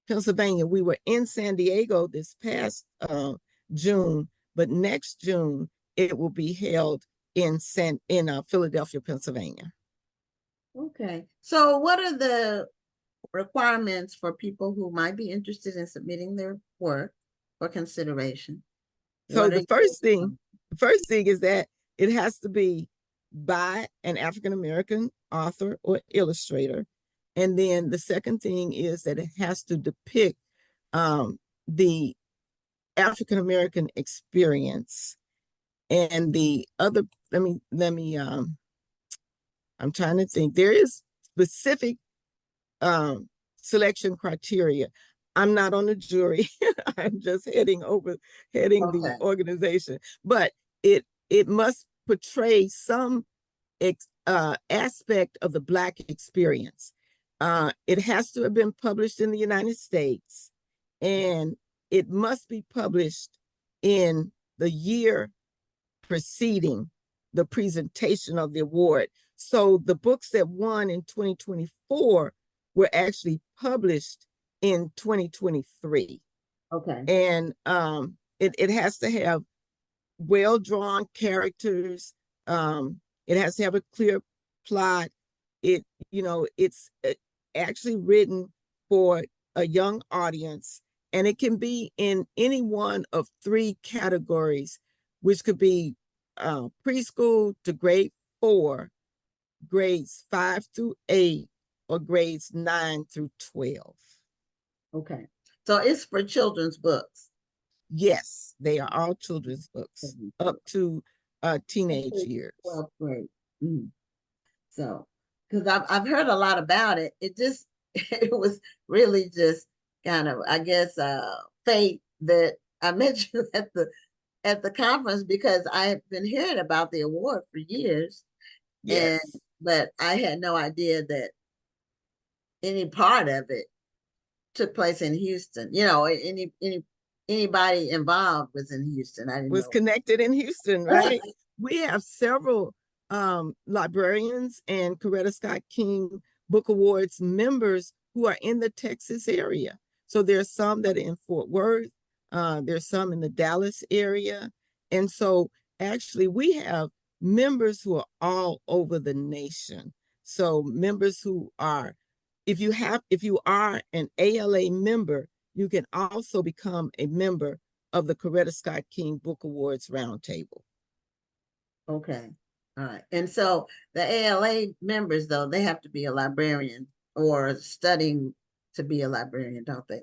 Pennsylvania. We were in San Diego this past June, but next June it will be held in Philadelphia, Pennsylvania. Okay. So what are the requirements for people who might be interested in submitting their work for consideration? So the first thing is that it has to be by an African-American author or illustrator. And then the second thing is that it has to depict the African-American experience. And the other, I'm trying to think, there is specific selection criteria. I'm not on the jury. I'm just heading the organization, but it must portray some aspect of the Black experience. It has to have been published in the United States, and it must be published in the year preceding the presentation of the award. So the books that won in 2024 were actually published in 2023. Okay. And it has to have well-drawn characters. It has to have a clear plot. It's actually written for a young audience, and it can be in any one of 3 categories, which could be preschool to grade 4, grades 5 through 8, or grades 9 through 12. Okay. So it's for children's books. Yes, they are all children's books up to teenage years. 12th grade. So, because I've heard a lot about it. It just it was really just kind of, I guess, fate that I met you at the conference, because I have been hearing about the award for years. Yes. But I had no idea that any part of it took place in Houston. Anybody involved was in Houston. I didn't was know. connected in Houston, right? We have several librarians and Coretta Scott King Book Awards members who are in the Texas area. So there's some that are in Fort Worth, there's some in the Dallas area. And so actually we have members who are all over the nation. So members who are, if you are an ALA member, you can also become a member of the Coretta Scott King Book Awards Roundtable. Okay. All right. And so the ALA members, though, they have to be a librarian or studying to be a librarian, don't they?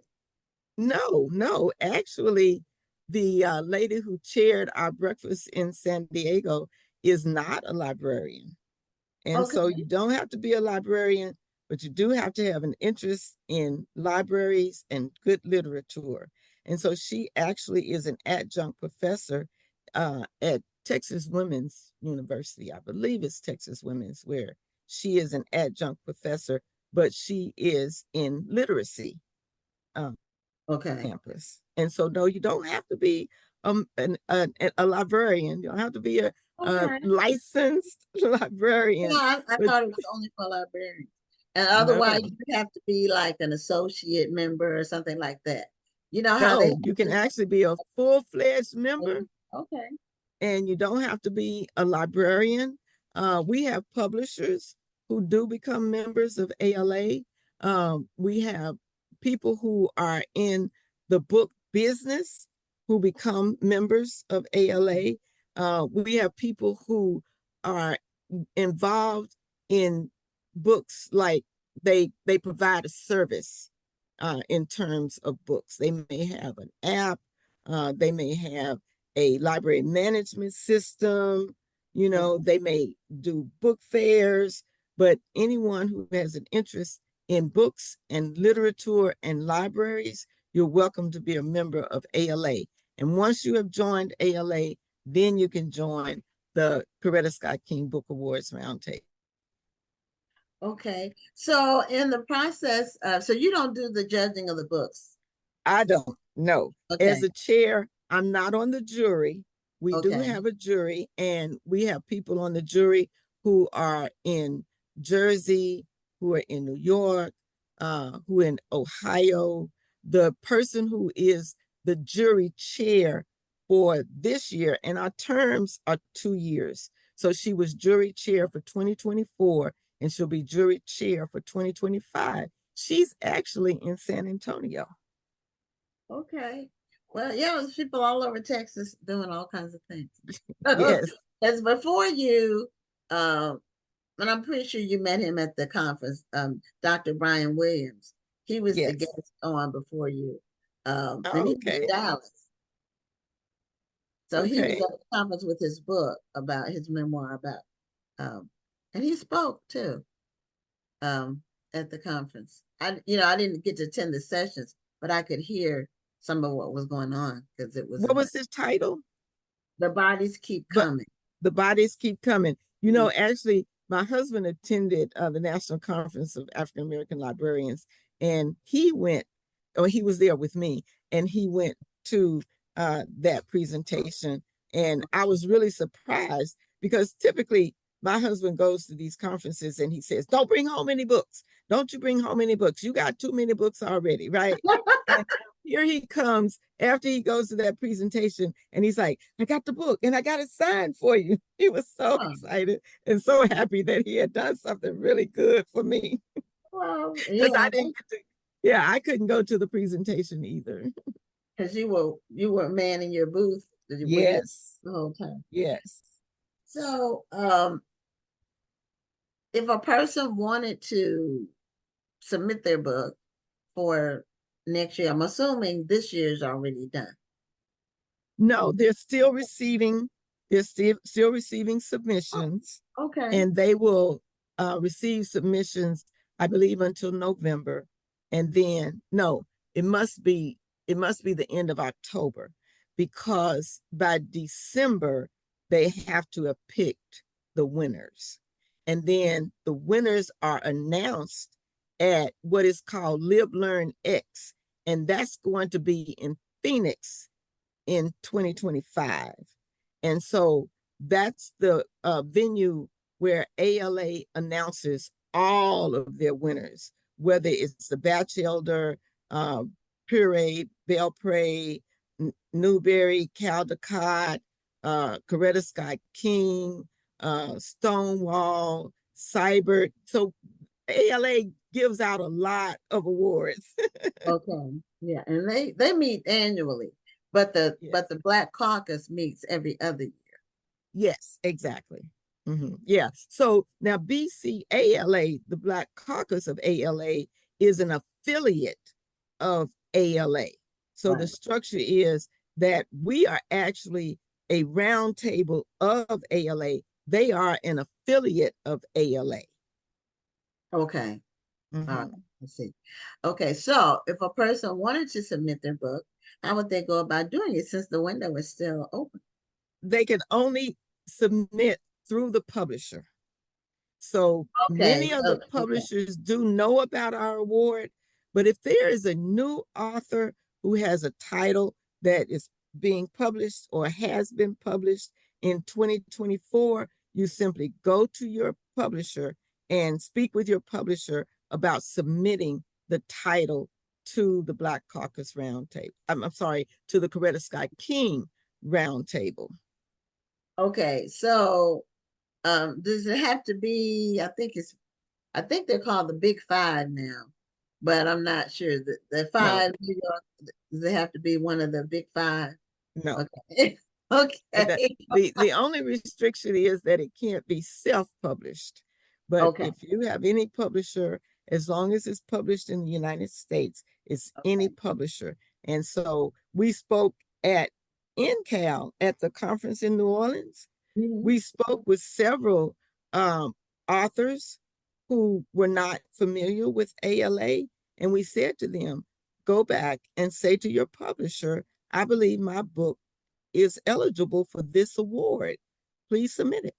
No. Actually, the lady who chaired our breakfast in San Diego is not a librarian. And so you don't have to be a librarian, but you do have to have an interest in libraries and good literature. And so she actually is an adjunct professor at Texas Women's University. I believe it's Texas Women's, where she is an adjunct professor, but she is in literacy campus. And so, no, you don't have to be a librarian. You don't have to be a licensed librarian. Yeah, I thought it was only for librarians. And otherwise, you have to be like an associate member or something like that. You know how you can actually be a full-fledged member. Okay. And you don't have to be a librarian. We have publishers who do become members of ALA. We have people who are in the book business who become members of ALA. We have people who are involved in books, like they provide a service in terms of books. They may have an app, they may have a library management system, they may do book fairs, but anyone who has an interest in books and literature and libraries, you're welcome to be a member of ALA. And once you have joined ALA, then you can join the Coretta Scott King Book Awards Roundtable. Okay. So in the process, so you don't do the judging of the books? I don't, no. Okay. As a chair, I'm not on the jury. We do Okay. have a jury, and we have people on the jury who are in Jersey, who are in New York, who are in Ohio. The person who is the jury chair for this year, and our terms are 2 years. So she was jury chair for 2024, and she'll be jury chair for 2025. She's actually in San Antonio. Okay. Well, yeah, there's people all over Texas doing all kinds of things. Yes. As before you, and I'm pretty sure you met him at the conference, Dr. Brian Williams. He was the guest on before you. And he was in Dallas. So he was at the conference with his book about his memoir about, and he spoke too at the conference. I didn't get to attend the sessions, but I could hear some of what was going on, because it was. What was his title? The Bodies Keep Coming. The Bodies Keep Coming. Actually, my husband attended the National Conference of African American Librarians, and he was there with me, and he went to that presentation. And I was really surprised because typically my husband goes to these conferences and he says, don't bring home any books. Don't you bring home any books. You got too many books already, right? And here he comes after he goes to that presentation and he's like, I got the book and I got it signed for you. He was so excited and so happy that he had done something really good for me. Well, Because yeah, I didn't get to, yeah, I couldn't go to the presentation either. because you were manning your booth Yes. the whole time. Yes. So, if a person wanted to submit their book for next year, I'm assuming this year's already done. No, they're still receiving submissions, Okay. and they will receive submissions, I believe, until November. And then it must be the end of October, because by December they have to have picked the winners. And then the winners are announced at what is called Live Learn X, and that's going to be in Phoenix in 2025. And so that's the venue where ALA announces all of their winners, whether it's the Batchelder, Puree, Belpre, Newberry, Caldecott, Coretta Scott King, Stonewall, Cybert. So ALA gives out a lot of awards. Okay. Yeah. And they meet annually, but the Black Caucus meets every other year. Yes, exactly. Yeah. So now BCALA, the Black Caucus of ALA, is an affiliate of ALA. So the structure is that we are actually a roundtable of ALA. They are an affiliate of ALA. Okay. All right. Let's see. Okay. So if a person wanted to submit their book, how would they go about doing it since the window is still open? They can only submit through the publisher. So many of the publishers do know about our award, but if there is a new author who has a title that is being published or has been published in 2024, you simply go to your publisher and speak with your publisher about submitting the title to the Black Caucus Roundtable. I'm sorry, to the Coretta Scott King Roundtable. Okay, so does it have to be, I think they're called the Big Five now, but I'm not sure. The five, New York, does it have to be one of the Big Five? No. Okay. Okay. The only restriction is that it can't be self-published. But if you have any publisher, as long as it's published in the United States, it's any publisher. And so we spoke at NCAL at the conference in New Orleans. We spoke with several authors who were not familiar with ALA, and we said to them, go back and say to your publisher, I believe my book is eligible for this award. Please submit it.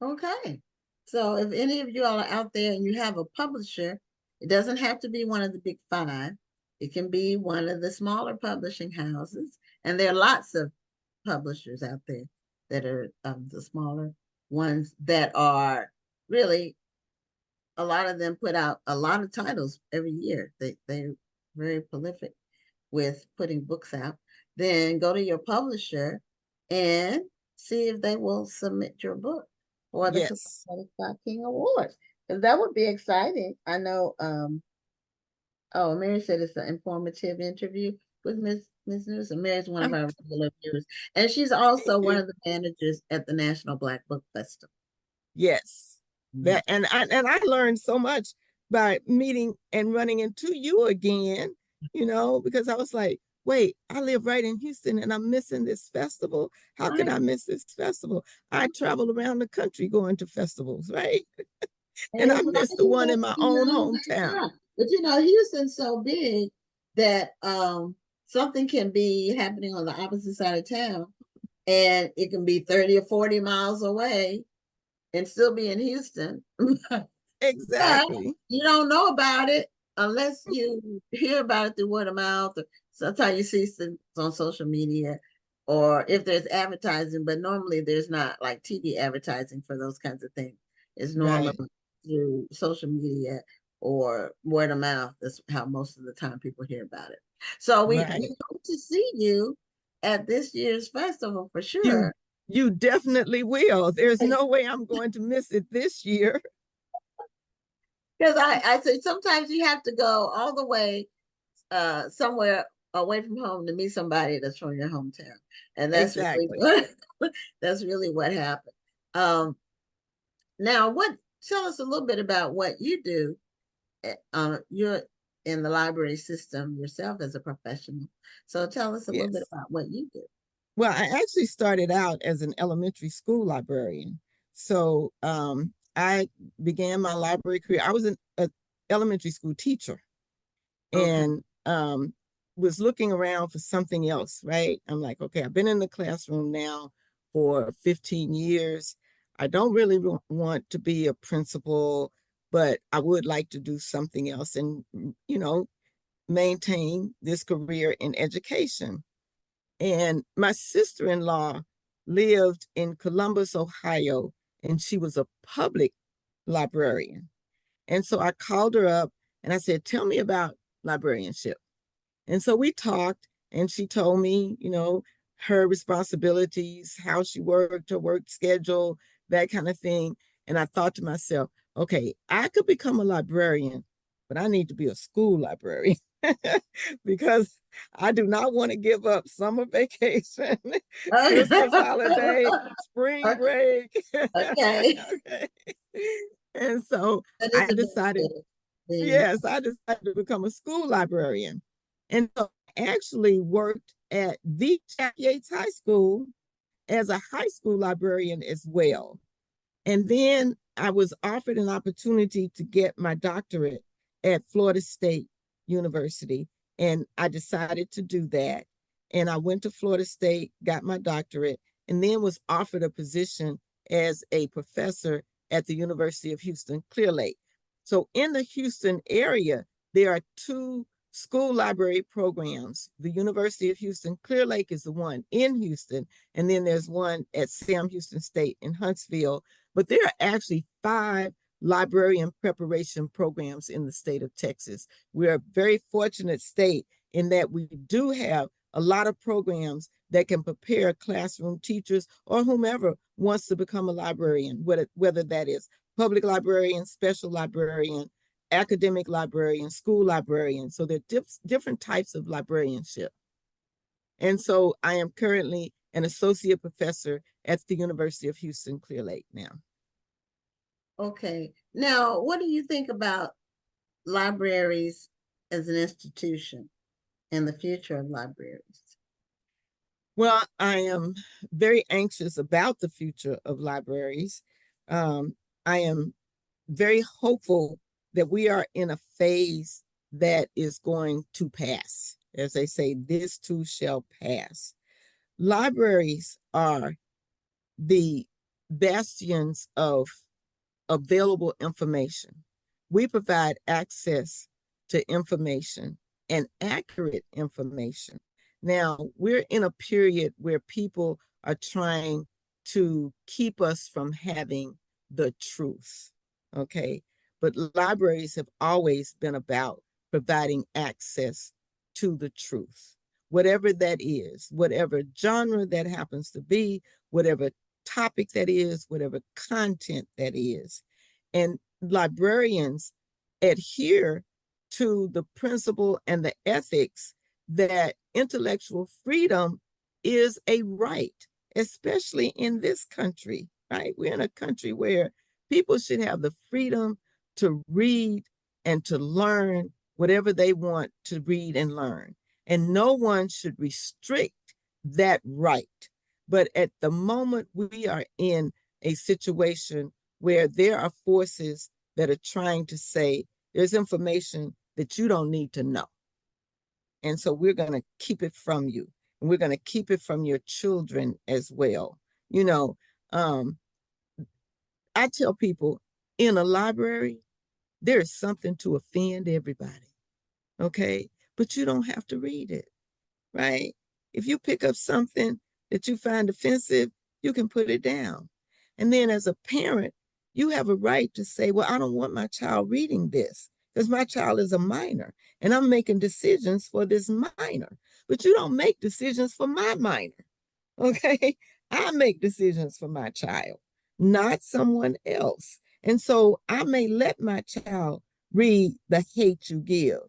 Okay. So if any of you all are out there and you have a publisher, it doesn't have to be one of the Big Five. It can be one of the smaller publishing houses. And there are lots of publishers out there that are the smaller ones that are really, a lot of them put out a lot of titles every year. They're very prolific with putting books out. Then go to your publisher and see if they will submit your book for the Coretta Scott King Awards. Because that would be exciting. I know, Mary said it's an informative interview with Ms. Newsum. Mary's one of our regular viewers. And she's also one of the managers at the National Black Book Festival. Yes. That and I learned so much by meeting and running into you again, because I was like, wait, I live right in Houston and I'm missing this festival. How could I miss this festival? I travel around the country going to festivals, right? And I missed the one in my own hometown. But Houston's so big that something can be happening on the opposite side of town and it can be 30 or 40 miles away and still be in Houston. Exactly. But you don't know about it unless you hear about it through word of mouth or sometimes you see things on social media, or if there's advertising, but normally there's not like TV advertising for those kinds of things. It's normally Right. through social media or word of mouth. That's how most of the time people hear about it. So we Right. hope to see you at this year's festival for You sure. you definitely will. There's no way I'm going to miss it this year. Because I say sometimes you have to go all the way somewhere away from home to meet somebody that's from your hometown. And that's really Exactly. what that's really what happened. Um, now what tell us a little bit about what you do. You're in the library system yourself as a professional. So tell us a little bit Yes. about what you do. Well, I actually started out as an elementary school librarian. So I began my library career. I was an elementary school teacher Okay. and was looking around for something else, right? I'm like, okay, I've been in the classroom now for 15 years. I don't really want to be a principal, but I would like to do something else and, maintain this career in education. And my sister-in-law lived in Columbus, Ohio, and she was a public librarian. And so I called her up and I said, tell me about librarianship. And so we talked, and she told me, her responsibilities, how she worked, her work schedule, that kind of thing. And I thought to myself, okay, I could become a librarian, but I need to be a school librarian because I do not want to give up summer vacation, Christmas holiday, spring break. Okay. Okay. And so That is I a decided, benefit. The yes, I decided to become a school librarian. And so I actually worked at the Jack Yates High School as a high school librarian as well. And then I was offered an opportunity to get my doctorate at Florida State University. And I decided to do that. And I went to Florida State, got my doctorate, and then was offered a position as a professor at the University of Houston, Clear Lake. So in the Houston area, there are two school library programs. The University of Houston, Clear Lake is the one in Houston, and then there's one at Sam Houston State in Huntsville. But there are actually 5 librarian preparation programs in the state of Texas. We're a very fortunate state in that we do have a lot of programs that can prepare classroom teachers or whomever wants to become a librarian, whether that is public librarian, special librarian, academic librarian, school librarian. So there are different types of librarianship. And so I am currently an associate professor at the University of Houston, Clear Lake now. Okay. Now, what do you think about libraries as an institution and the future of libraries? Well, I am very anxious about the future of libraries. I am very hopeful that we are in a phase that is going to pass. As they say, this too shall pass. Libraries are the bastions of available information. We provide access to information and accurate information. Now, we're in a period where people are trying to keep us from having the truth, okay? But libraries have always been about providing access to the truth, whatever that is, whatever genre that happens to be, whatever topic that is, whatever content that is. And librarians adhere to the principle and the ethics that intellectual freedom is a right, especially in this country, right? We're in a country where people should have the freedom to read and to learn whatever they want to read and learn. And no one should restrict that right. But at the moment, we are in a situation where there are forces that are trying to say there's information that you don't need to know. And so we're going to keep it from you. And we're going to keep it from your children as well. You know, I tell people in a library, there is something to offend everybody. Okay. But you don't have to read it. right? If you pick up something that you find offensive, you can put it down. And then as a parent, you have a right to say, well, I don't want my child reading this because my child is a minor and I'm making decisions for this minor. But you don't make decisions for my minor, okay? I make decisions for my child, not someone else. And so I may let my child read The Hate You Give,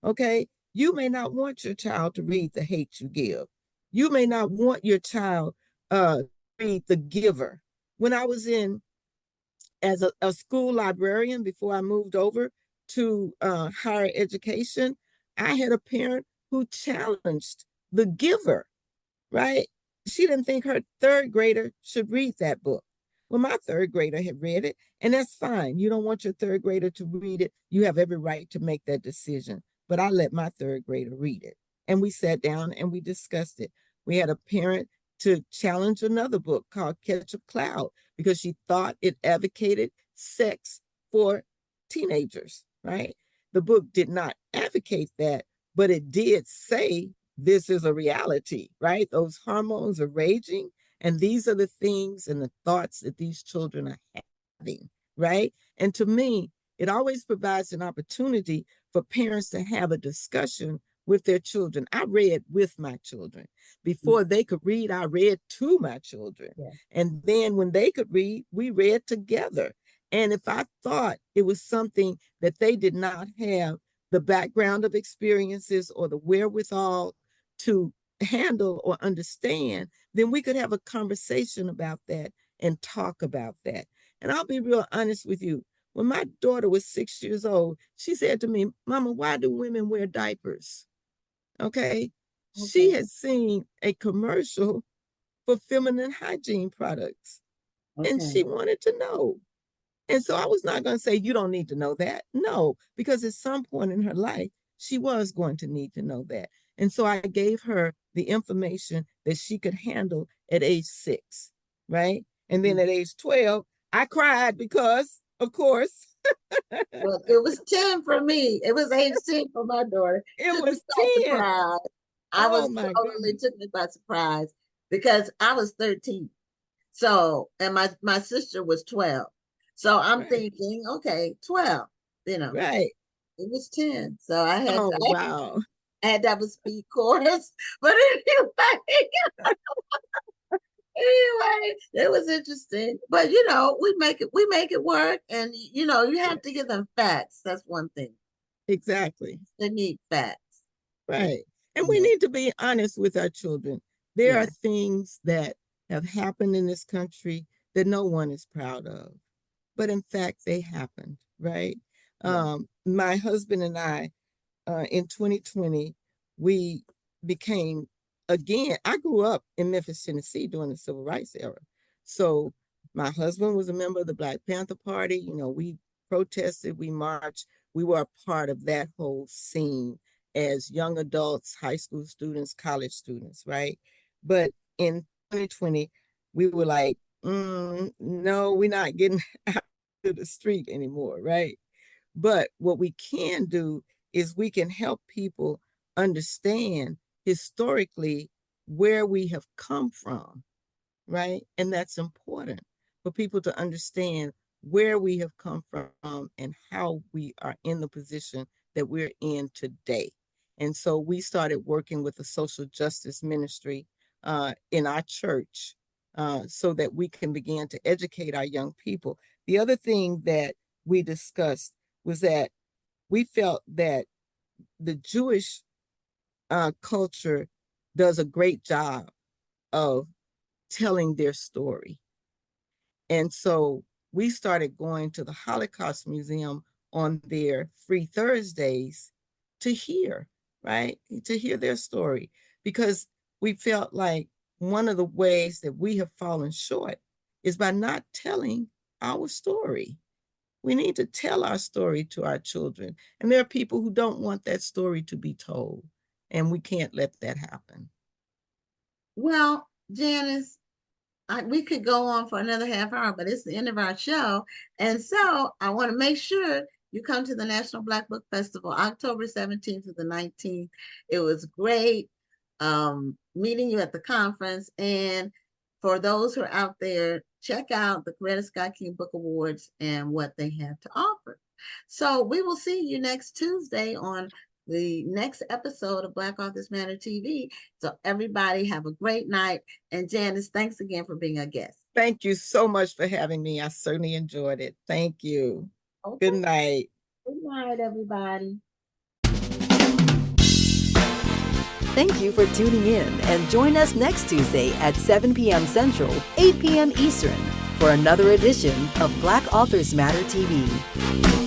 okay? You may not want your child to read The Hate You Give. You may not want your child to read The Giver. When I was in as a school librarian before I moved over to higher education, I had a parent who challenged The Giver, right? She didn't think her third grader should read that book. Well, my third grader had read it, and that's fine. You don't want your third grader to read it. You have every right to make that decision. But I let my third grader read it. And we sat down and we discussed it. We had a parent to challenge another book called Catch a Cloud because she thought it advocated sex for teenagers, right? The book did not advocate that, but it did say this is a reality, right? Those hormones are raging, and these are the things and the thoughts that these children are having, right? And to me, it always provides an opportunity for parents to have a discussion with their children. I read with my children. Before they could read, I read to my children. Yeah. And then when they could read, we read together. And if I thought it was something that they did not have the background of experiences or the wherewithal to handle or understand, then we could have a conversation about that and talk about that. And I'll be real honest with you. When my daughter was 6 years old, she said to me, Mama, why do women wear diapers? Okay. She had seen a commercial for feminine hygiene products, and she wanted to know. And so I was not going to say, you don't need to know that. No, because at some point in her life, she was going to need to know that. And so I gave her the information that she could handle at age 6, right? And then at age 12, I cried because, of course. Well, it was 10 for me. It was age 10 for my daughter. It was 10. I was totally took me by surprise because I was 13. So, and my sister was 12. So I'm thinking, okay, 12, Right. It was 10. So I had wow. I had to have a speed course. But anyway, it was interesting. But we make it work. And you have to give them facts. That's one thing. Exactly. They need facts. Right. And we need to be honest with our children. There are things that have happened in this country that no one is proud of. But in fact, they happened, right? My husband and I, in 2020, we became, again, I grew up in Memphis, Tennessee during the Civil Rights era. So my husband was a member of the Black Panther Party. We protested, we marched, we were a part of that whole scene as young adults, high school students, college students, right? But in 2020, we were like, no, we're not getting out to the street anymore, right? But what we can do is we can help people understand historically where we have come from, right? And that's important for people to understand where we have come from and how we are in the position that we're in today. And so we started working with the social justice ministry in our church so that we can begin to educate our young people. The other thing that we discussed was that we felt that the Jewish culture does a great job of telling their story. And so we started going to the Holocaust Museum on their free Thursdays to hear, right? To hear their story, because we felt like one of the ways that we have fallen short is by not telling our story. We need to tell our story to our children. And there are people who don't want that story to be told, and we can't let that happen. Well, Janice, we could go on for another half hour, but it's the end of our show. And so I want to make sure you come to the National Black Book Festival, October 17th to the 19th. It was great. meeting you at the conference. And for those who are out there, check out the Coretta Scott King Book Awards and what they have to offer. So we will see you next Tuesday on the next episode of Black Authors Matter TV. So everybody have a great night. And Janice, thanks again for being a guest. Thank you so much for having me. I certainly enjoyed it. Thank you. Okay. Good night. Good night, everybody. Thank you for tuning in, and join us next Tuesday at 7 p.m. Central, 8 p.m. Eastern for another edition of Black Authors Matter TV.